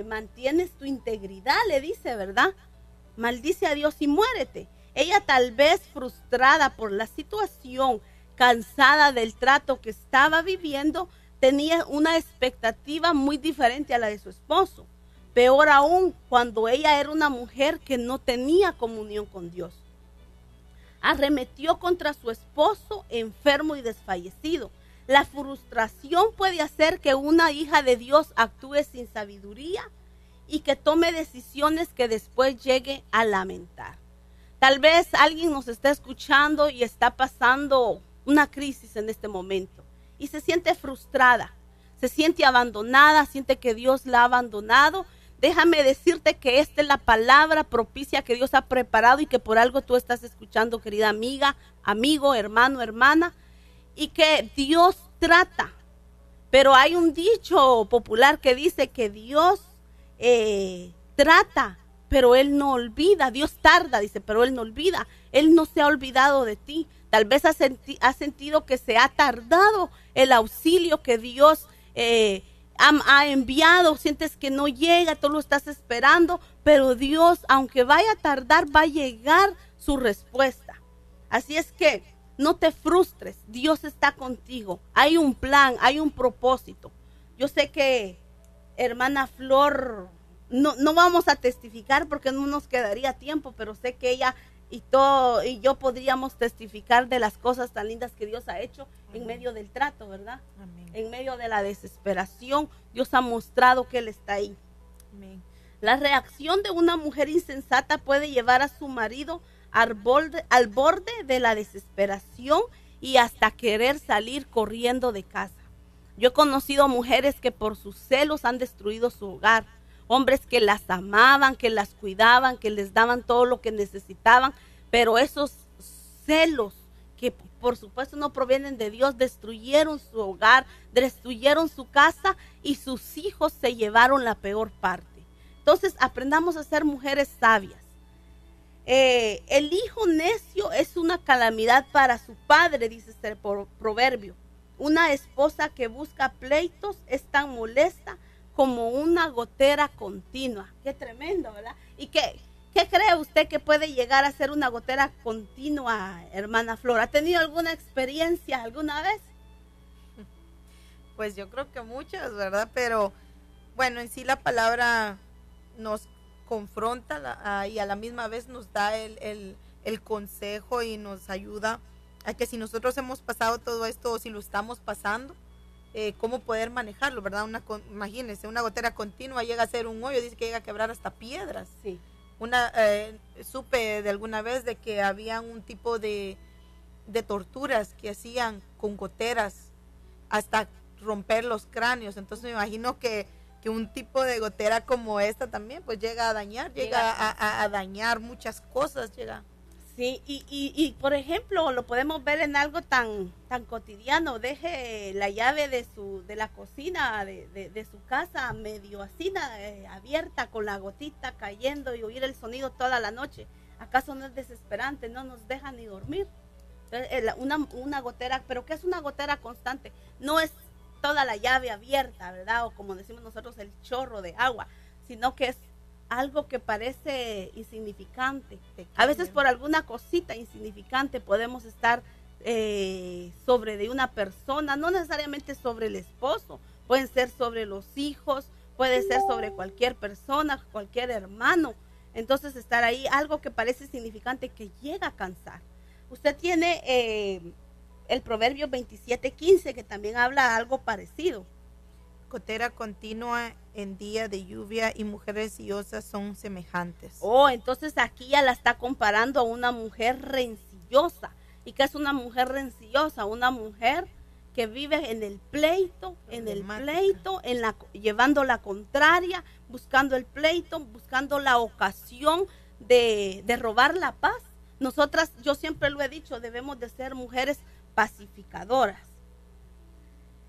mantienes tu integridad, le dice, ¿verdad? Maldice a Dios y muérete. Ella tal vez frustrada por la situación, cansada del trato que estaba viviendo, tenía una expectativa muy diferente a la de su esposo. Peor aún, cuando ella era una mujer que no tenía comunión con Dios. Arremetió contra su esposo enfermo y desfallecido. La frustración puede hacer que una hija de Dios actúe sin sabiduría y que tome decisiones que después llegue a lamentar. Tal vez alguien nos está escuchando y está pasando una crisis en este momento y se siente frustrada, se siente abandonada, siente que Dios la ha abandonado. Déjame decirte que esta es la palabra propicia que Dios ha preparado y que por algo tú estás escuchando, querida amiga, amigo, hermano, hermana, y que Dios trata. Pero hay un dicho popular que dice que Dios trata pero Él no olvida. Dios tarda, dice, pero Él no olvida. Él no se ha olvidado de ti. Tal vez has sentido que se ha tardado el auxilio que Dios ha enviado. Sientes que no llega, tú lo estás esperando, pero Dios, aunque vaya a tardar, va a llegar su respuesta. Así es que no te frustres, Dios está contigo. Hay un plan, hay un propósito. Yo sé que hermana Flor, no vamos a testificar porque no nos quedaría tiempo, pero sé que ella y yo podríamos testificar de las cosas tan lindas que Dios ha hecho. Amén. En medio del trato, ¿verdad? Amén. En medio de la desesperación, Dios ha mostrado que Él está ahí. Amén. La reacción de una mujer insensata puede llevar a su marido al borde de la desesperación y hasta querer salir corriendo de casa. Yo he conocido mujeres que por sus celos han destruido su hogar, hombres que las amaban, que las cuidaban, que les daban todo lo que necesitaban, pero esos celos que por supuesto no provienen de Dios, destruyeron su hogar, destruyeron su casa y sus hijos se llevaron la peor parte. Entonces aprendamos a ser mujeres sabias. El hijo necio es una calamidad para su padre, dice este proverbio. Una esposa que busca pleitos es tan molesta como una gotera continua. Qué tremendo, ¿verdad? ¿Y qué cree usted que puede llegar a ser una gotera continua, hermana Flor? ¿Ha tenido alguna experiencia alguna vez? Pues yo creo que muchas, ¿verdad? Pero bueno, en sí la palabra nos confronta y a la misma vez nos da el consejo y nos ayuda a que si nosotros hemos pasado todo esto o si lo estamos pasando, cómo poder manejarlo, ¿verdad? Imagínense, una gotera continua llega a ser un hoyo, dice que llega a quebrar hasta piedras. Sí. Supe de alguna vez de que había un tipo de torturas que hacían con goteras hasta romper los cráneos. Entonces me imagino que un tipo de gotera como esta también pues llega a dañar, llega a dañar muchas cosas, llega. Sí, y por ejemplo, lo podemos ver en algo tan cotidiano. Deje la llave de la cocina de su casa medio así, abierta, con la gotita cayendo y oír el sonido toda la noche. ¿Acaso no es desesperante? No nos deja ni dormir. Una gotera, ¿pero qué es una gotera constante? No es toda la llave abierta, ¿verdad? O como decimos nosotros, el chorro de agua, sino que es algo que parece insignificante. A veces por alguna cosita insignificante podemos estar sobre de una persona, no necesariamente sobre el esposo, pueden ser sobre los hijos, puede ser sobre cualquier persona, cualquier hermano. Entonces estar ahí, algo que parece insignificante que llega a cansar. Usted tiene el proverbio 27:15 que también habla algo parecido. Gotera continua en día de lluvia y mujeres reciosas son semejantes. Oh, entonces aquí ya la está comparando a una mujer rencillosa. ¿Y qué es una mujer rencillosa? Una mujer que vive en el pleito, llevando la contraria, buscando el pleito, buscando la ocasión de robar la paz. Nosotras, yo siempre lo he dicho, debemos de ser mujeres pacificadoras.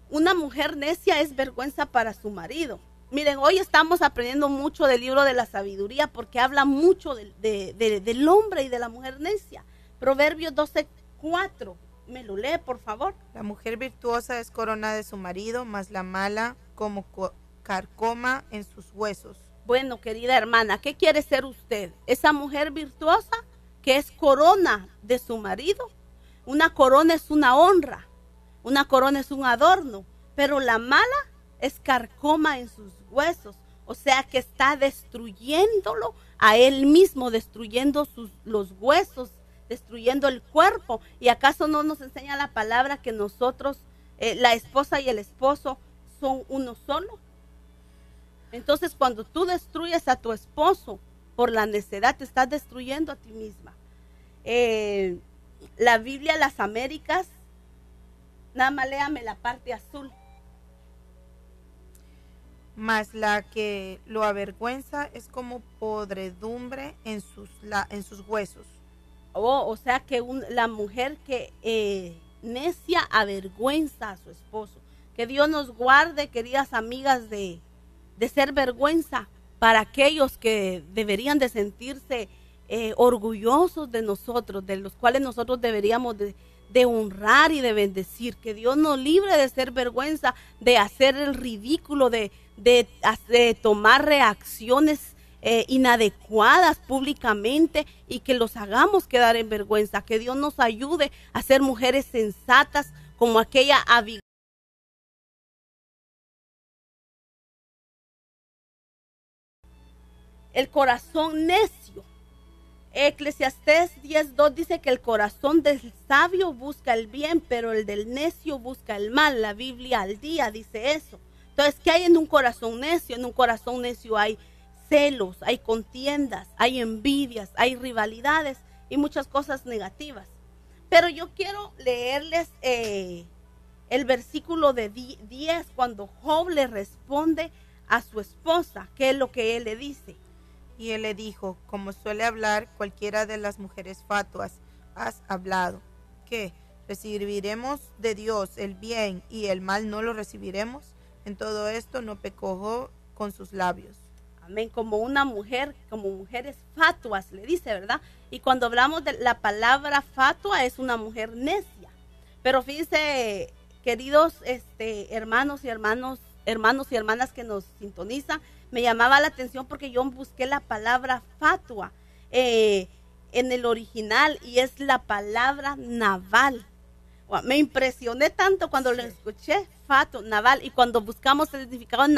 Una mujer necia es vergüenza para su marido. Miren, hoy estamos aprendiendo mucho del libro de la sabiduría porque habla mucho del hombre y de la mujer necia. Proverbios 12:4. ¿Me lo lee, por favor? La mujer virtuosa es corona de su marido, mas la mala como carcoma en sus huesos. Bueno, querida hermana, ¿qué quiere ser usted? ¿Esa mujer virtuosa que es corona de su marido? Una corona es una honra. Una corona es un adorno, pero la mala es carcoma en sus huesos, o sea que está destruyéndolo a él mismo, destruyendo los huesos, destruyendo el cuerpo. ¿Y acaso no nos enseña la palabra que nosotros, la esposa y el esposo, son uno solo? Entonces cuando tú destruyes a tu esposo por la necedad, te estás destruyendo a ti misma. La Biblia, las Américas, nada más léame la parte azul. Mas la que lo avergüenza es como podredumbre en sus huesos. Oh, o sea que la mujer que necia avergüenza a su esposo. Que Dios nos guarde, queridas amigas, de ser vergüenza para aquellos que deberían de sentirse orgullosos de nosotros, de los cuales nosotros deberíamos de honrar y de bendecir. Que Dios nos libre de ser vergüenza, de hacer el ridículo, de tomar reacciones inadecuadas públicamente y que los hagamos quedar en vergüenza. Que Dios nos ayude a ser mujeres sensatas como aquella Abigail. El corazón necio. Eclesiastés 10:2 dice que el corazón del sabio busca el bien, pero el del necio busca el mal. La Biblia al día dice eso. Entonces, ¿qué hay en un corazón necio? En un corazón necio hay celos, hay contiendas, hay envidias, hay rivalidades y muchas cosas negativas. Pero yo quiero leerles el versículo de 10 cuando Job le responde a su esposa, qué es lo que él le dice. Y él le dijo, como suele hablar cualquiera de las mujeres fatuas, has hablado. ¿Qué? ¿Recibiremos de Dios el bien y el mal no lo recibiremos? En todo esto no pecó Job con sus labios. Amén, como una mujer, como mujeres fatuas, le dice, ¿verdad? Y cuando hablamos de la palabra fatua, es una mujer necia. Pero fíjense, queridos hermanos y hermanas que nos sintonizan, me llamaba la atención porque yo busqué la palabra fatua en el original y es la palabra naval. Me impresioné tanto cuando lo escuché, fato, naval, y cuando buscamos el significado de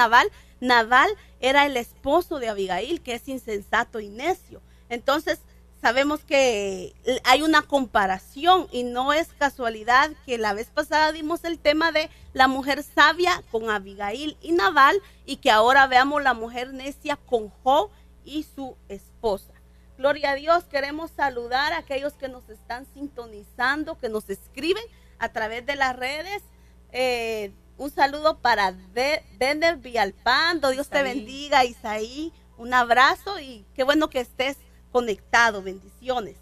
Naval era el esposo de Abigail, que es insensato y necio. Entonces, sabemos que hay una comparación y no es casualidad que la vez pasada dimos el tema de la mujer sabia con Abigail y Naval y que ahora veamos la mujer necia con Job y su esposa. Gloria a Dios, queremos saludar a aquellos que nos están sintonizando, que nos escriben a través de las redes. Un saludo para Denner Villalpando, Dios te bendiga, Isaí, un abrazo y qué bueno que estés conectado, bendiciones.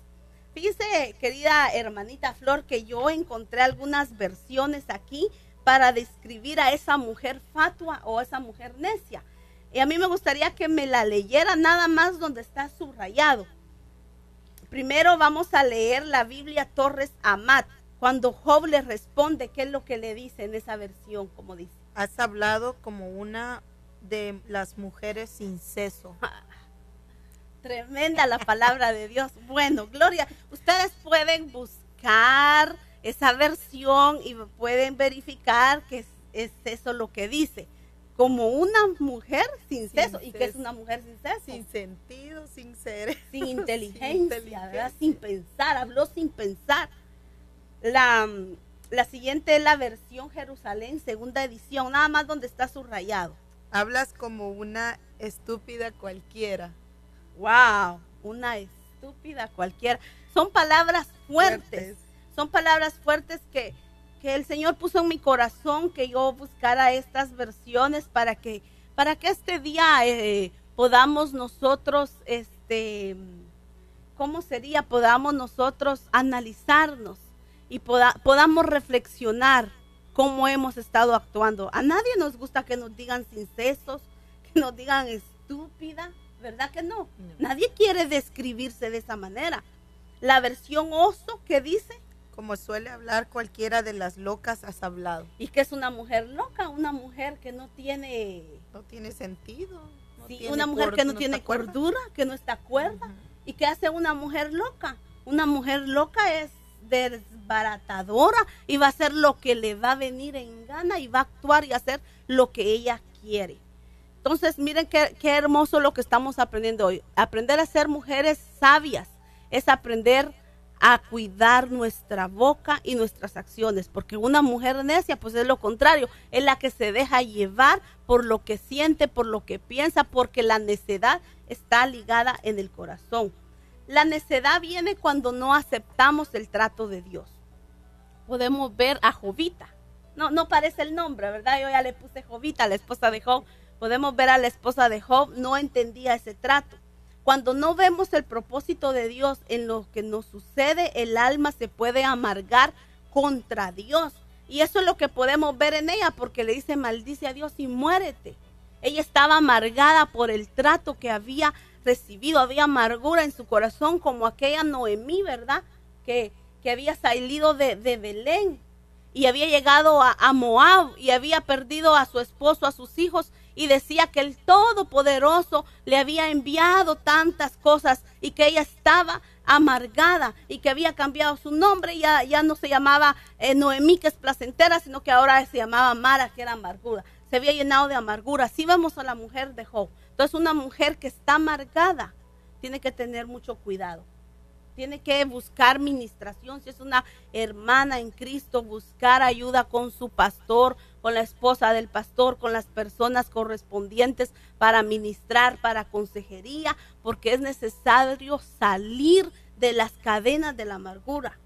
Fíjese, querida hermanita Flor, que yo encontré algunas versiones aquí para describir a esa mujer fatua o esa mujer necia. Y a mí me gustaría que me la leyera nada más donde está subrayado. Primero vamos a leer la Biblia Torres Amat, cuando Job le responde, ¿qué es lo que le dice en esa versión? Como dice. Has hablado como una de las mujeres sin seso. Tremenda la palabra de Dios. Bueno, Gloria, ustedes pueden buscar esa versión y pueden verificar que es eso lo que dice. Como una mujer sin seso. ¿Y qué es una mujer sin seso? Sin sentido, sin ser. Sin inteligencia, ¿verdad? Sin pensar, habló sin pensar. La siguiente es la versión Jerusalén, segunda edición, nada más donde está subrayado. Hablas como una estúpida cualquiera. Wow, una estúpida cualquiera. Son palabras fuertes. Son palabras fuertes que el Señor puso en mi corazón que yo buscara estas versiones para que este día podamos nosotros, ¿cómo sería? Podamos nosotros analizarnos y podamos reflexionar cómo hemos estado actuando. A nadie nos gusta que nos digan sin sesos, que nos digan estúpida, ¿verdad que no? Nadie quiere describirse de esa manera. La versión Oso, ¿qué dice? Como suele hablar cualquiera de las locas, has hablado. ¿Y qué es una mujer loca? Una mujer que no tiene... No tiene sentido. Una mujer que no tiene cordura, que no está cuerda. ¿Y qué hace una mujer loca? Una mujer loca es desbaratadora y va a hacer lo que le va a venir en gana y va a actuar y hacer lo que ella quiere. Entonces, miren qué hermoso lo que estamos aprendiendo hoy. Aprender a ser mujeres sabias es aprender a cuidar nuestra boca y nuestras acciones, porque una mujer necia pues es lo contrario, es la que se deja llevar por lo que siente, por lo que piensa, porque la necedad está ligada en el corazón. La necedad viene cuando no aceptamos el trato de Dios. Podemos ver a Jovita, no parece el nombre, ¿verdad? Yo ya le puse Jovita, la esposa de Job. Podemos ver a la esposa de Job, no entendía ese trato. Cuando no vemos el propósito de Dios en lo que nos sucede, el alma se puede amargar contra Dios. Y eso es lo que podemos ver en ella, porque le dice, maldice a Dios y muérete. Ella estaba amargada por el trato que había recibido, había amargura en su corazón, como aquella Noemí, ¿verdad? Que había salido de Belén y había llegado a Moab y había perdido a su esposo, a sus hijos, y decía que el Todopoderoso le había enviado tantas cosas y que ella estaba amargada y que había cambiado su nombre. Ya no se llamaba Noemí, que es placentera, sino que ahora se llamaba Mara, que era amargura. Se había llenado de amargura. Así vemos a la mujer de Job. Entonces, una mujer que está amargada tiene que tener mucho cuidado. Tiene que buscar ministración. Si es una hermana en Cristo, buscar ayuda con su pastor, con la esposa del pastor, con las personas correspondientes para ministrar, para consejería, porque es necesario salir de las cadenas de la amargura.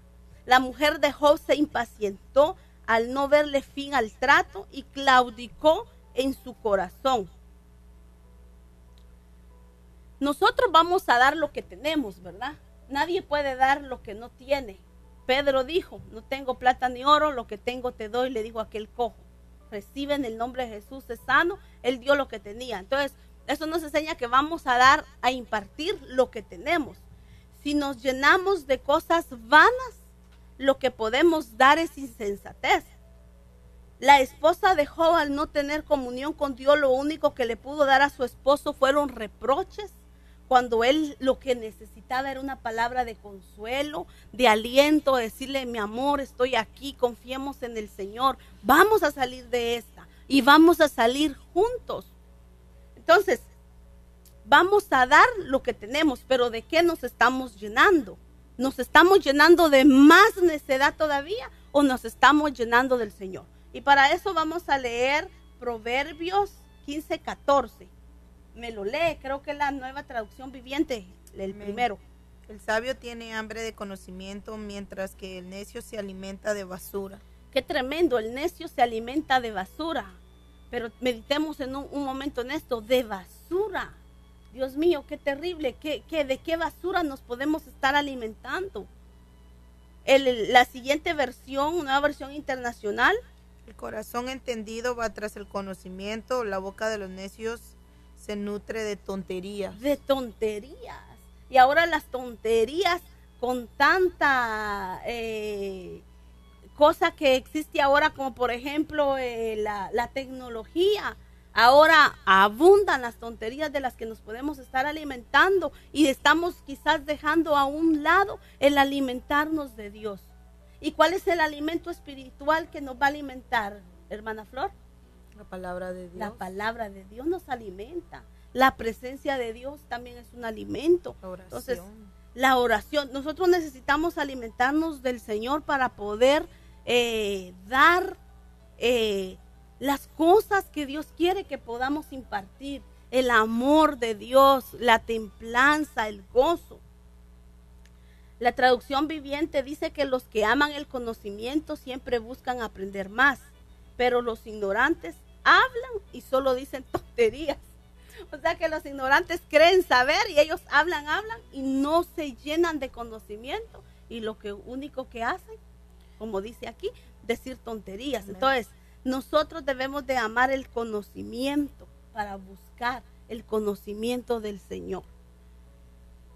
La mujer de Job se impacientó al no verle fin al trato y claudicó en su corazón. Nosotros vamos a dar lo que tenemos, ¿verdad? Nadie puede dar lo que no tiene. Pedro dijo, no tengo plata ni oro, lo que tengo te doy, le dijo aquel cojo. Recibe en el nombre de Jesús, es sano. Él dio lo que tenía. Entonces, eso nos enseña que vamos a dar, a impartir lo que tenemos. Si nos llenamos de cosas vanas, lo que podemos dar es insensatez. La esposa de Job, al no tener comunión con Dios, lo único que le pudo dar a su esposo fueron reproches, cuando él lo que necesitaba era una palabra de consuelo, de aliento, decirle, mi amor, estoy aquí, confiemos en el Señor, vamos a salir de esta y vamos a salir juntos. Entonces, vamos a dar lo que tenemos, pero ¿de qué nos estamos llenando? ¿Nos estamos llenando de más necedad todavía o nos estamos llenando del Señor? Y para eso vamos a leer Proverbios 15:14. Me lo lee, creo que es la Nueva Traducción Viviente, el primero. El sabio tiene hambre de conocimiento, mientras que el necio se alimenta de basura. Qué tremendo, el necio se alimenta de basura. Pero meditemos en un momento en esto, de basura. Dios mío, qué terrible, ¿de qué basura nos podemos estar alimentando? La siguiente versión, una versión internacional. El corazón entendido va tras el conocimiento, la boca de los necios se nutre de tonterías. De tonterías. Y ahora las tonterías, con tanta cosa que existe ahora, como por ejemplo la tecnología, ahora abundan las tonterías de las que nos podemos estar alimentando y estamos quizás dejando a un lado el alimentarnos de Dios. ¿Y cuál es el alimento espiritual que nos va a alimentar, hermana Flor? La palabra de Dios. La palabra de Dios nos alimenta. La presencia de Dios también es un alimento. La oración. Entonces, la oración. Nosotros necesitamos alimentarnos del Señor para poder dar las cosas que Dios quiere que podamos impartir. El amor de Dios, la templanza, el gozo. La traducción viviente dice que los que aman el conocimiento siempre buscan aprender más, pero los ignorantes hablan y solo dicen tonterías. O sea que los ignorantes creen saber y ellos hablan y no se llenan de conocimiento, y lo único que hacen, como dice aquí, decir tonterías. Entonces, nosotros debemos de amar el conocimiento para buscar el conocimiento del Señor.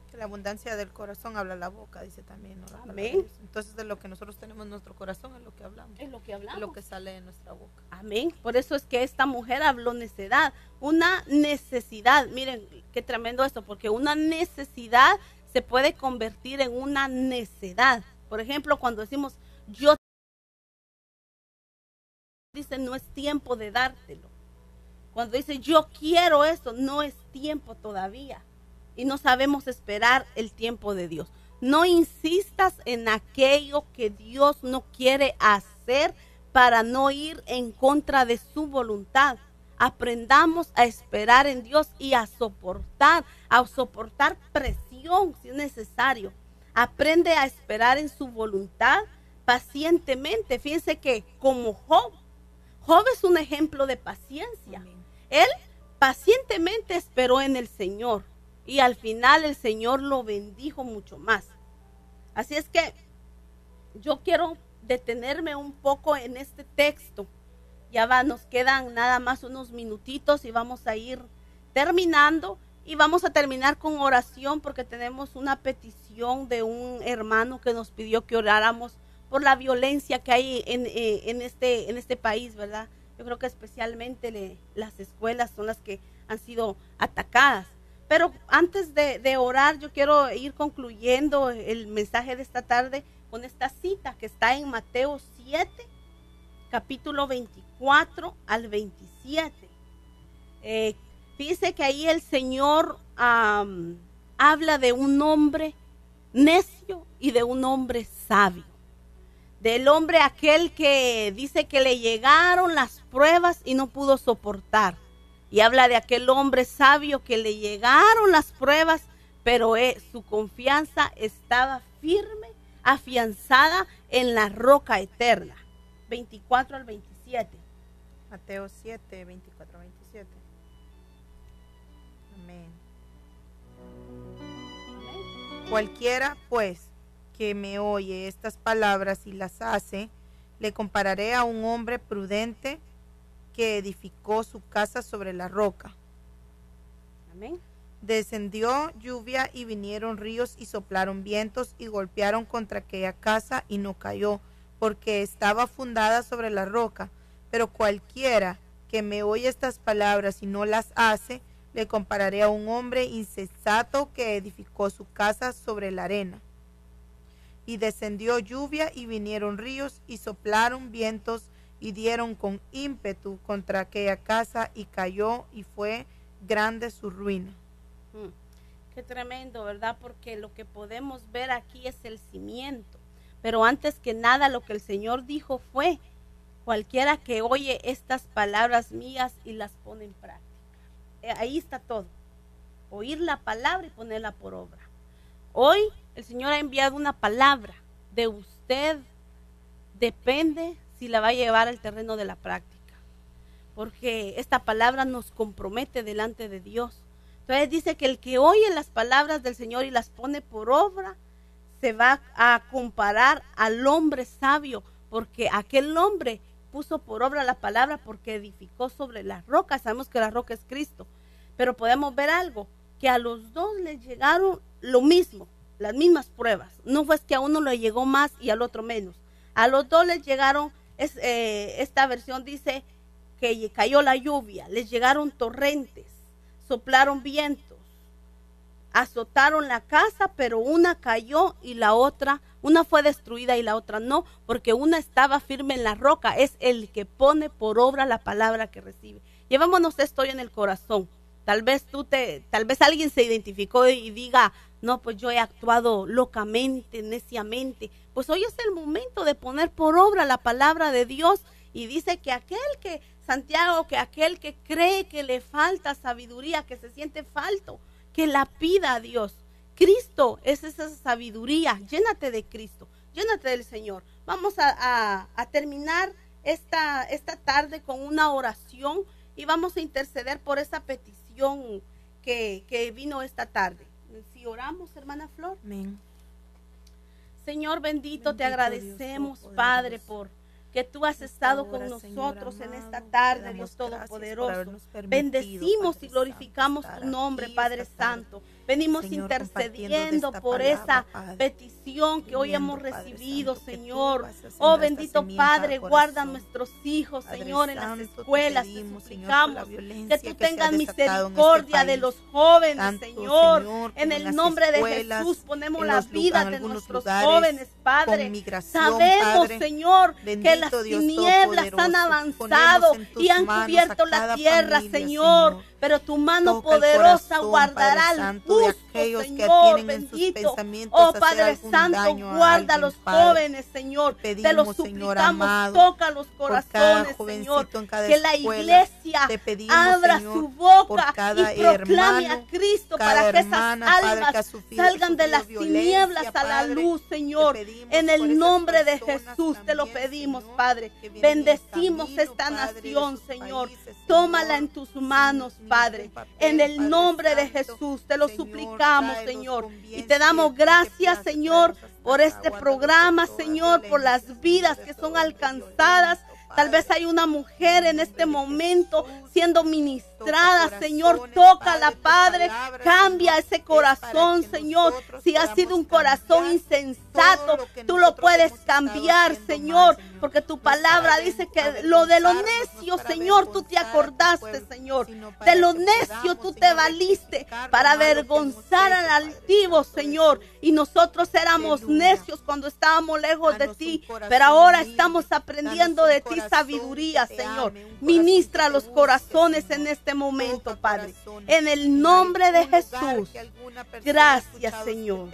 Que la abundancia del corazón habla la boca, dice también, ¿no? Amén. Entonces, de lo que nosotros tenemos en nuestro corazón es lo que hablamos. Es lo que hablamos. Es lo que sale de nuestra boca. Amén. Por eso es que esta mujer habló necedad, una necesidad. Miren, qué tremendo esto, porque una necesidad se puede convertir en una necedad. Por ejemplo, cuando decimos, dice, no es tiempo de dártelo. Cuando dice, yo quiero esto, no es tiempo todavía. Y no sabemos esperar el tiempo de Dios. No insistas en aquello que Dios no quiere hacer para no ir en contra de su voluntad. Aprendamos a esperar en Dios y a soportar presión si es necesario. Aprende a esperar en su voluntad pacientemente. Fíjense que como Job es un ejemplo de paciencia. Amén. Él pacientemente esperó en el Señor. Y al final el Señor lo bendijo mucho más. Así es que yo quiero detenerme un poco en este texto nos quedan nada más unos minutitos y vamos a ir terminando. Y vamos a terminar con oración porque tenemos una petición de un hermano que nos pidió que oráramos por la violencia que hay en este país, ¿verdad? Yo creo que especialmente las escuelas son las que han sido atacadas. Pero antes de orar, yo quiero ir concluyendo el mensaje de esta tarde con esta cita que está en Mateo 7, capítulo 24 al 27. Dice que ahí el Señor habla de un hombre necio y de un hombre sabio. Del hombre aquel que dice que le llegaron las pruebas y no pudo soportar. Y habla de aquel hombre sabio que le llegaron las pruebas, pero su confianza estaba firme, afianzada en la roca eterna. 24 al 27. Mateo 7, 24 al 27. Amén. Cualquiera, pues, que me oye estas palabras y las hace, le compararé a un hombre prudente que edificó su casa sobre la roca. Amén. Descendió lluvia y vinieron ríos y soplaron vientos y golpearon contra aquella casa y no cayó, porque estaba fundada sobre la roca. Pero cualquiera que me oye estas palabras y no las hace, le compararé a un hombre insensato que edificó su casa sobre la arena. Y descendió lluvia y vinieron ríos y soplaron vientos y dieron con ímpetu contra aquella casa y cayó y fue grande su ruina. Qué tremendo, ¿verdad? Porque lo que podemos ver aquí es el cimiento. Pero antes que nada lo que el Señor dijo fue, cualquiera que oye estas palabras mías y las pone en práctica. Ahí está todo. Oír la palabra y ponerla por obra. Hoy el Señor ha enviado una palabra. De usted depende si la va a llevar al terreno de la práctica. Porque esta palabra nos compromete delante de Dios. Entonces dice que el que oye las palabras del Señor y las pone por obra, se va a comparar al hombre sabio. Porque aquel hombre puso por obra la palabra porque edificó sobre la roca. Sabemos que la roca es Cristo. Pero podemos ver algo, que a los dos les llegaron lo mismo, las mismas pruebas. No fue que a uno le llegó más y al otro menos. A los dos les llegaron, esta versión dice que cayó la lluvia, les llegaron torrentes, soplaron vientos, azotaron la casa, pero una cayó y la otra, una fue destruida y la otra no, porque una estaba firme en la roca. Es el que pone por obra la palabra que recibe. Llevémonos esto hoy en el corazón. Tal vez alguien se identificó y diga, no, pues yo he actuado locamente, neciamente. Pues hoy es el momento de poner por obra la palabra de Dios. Y dice que Santiago, que aquel que cree que le falta sabiduría, que se siente falto, que la pida a Dios. Cristo es esa sabiduría. Llénate de Cristo, llénate del Señor. Vamos a terminar esta tarde con una oración y vamos a interceder por esa petición que vino esta tarde. Si oramos, hermana Flor. Amén. Señor bendito, te agradecemos, Dios, Padre, por que tú has estado con nosotros en esta tarde, Dios Todopoderoso. Bendecimos y glorificamos tu nombre, Padre Santo. Venimos intercediendo por esa petición que hoy hemos recibido, Señor. Oh, bendito Padre, guarda nuestros hijos, Señor, en las escuelas. Te suplicamos que tú tengas misericordia de los jóvenes, Señor. En el nombre de Jesús ponemos la vida de nuestros jóvenes, Padre. Sabemos, Señor, que las tinieblas han avanzado y han cubierto la tierra, Señor. Pero tu mano poderosa guardará al justo, Señor, bendito. Oh, Padre Santo, guarda a los jóvenes, Señor. Te lo suplicamos, toca los corazones, Señor. Que la iglesia abra su boca y proclame a Cristo para que esas almas salgan de las tinieblas a la luz, Señor. En el nombre de Jesús te lo pedimos, Padre. Bendecimos esta nación, Señor. Tómala en tus manos, Padre. En el nombre de Jesús te lo suplicamos, Señor. Y te damos gracias, Señor, por este programa, Señor, por las vidas que son alcanzadas. Tal vez hay una mujer en este momento siendo ministrada, Señor, tócala, Padre, cambia ese corazón, Señor. Si ha sido un corazón insensato, tú lo puedes cambiar, Señor, porque tu palabra dice que lo de lo necio, Señor, tú te acordaste, Señor. De lo necio tú te valiste para avergonzar al altivo, Señor. Y nosotros éramos necios cuando estábamos lejos de ti, pero ahora estamos aprendiendo de ti sabiduría, Señor. Ministra los corazones en este momento, Padre. En el nombre de Jesús. Gracias, Señor.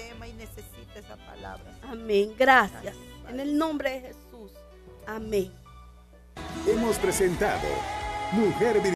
Amén. Gracias. En el nombre de Jesús. Amén. Hemos presentado Mujer Virtuosa.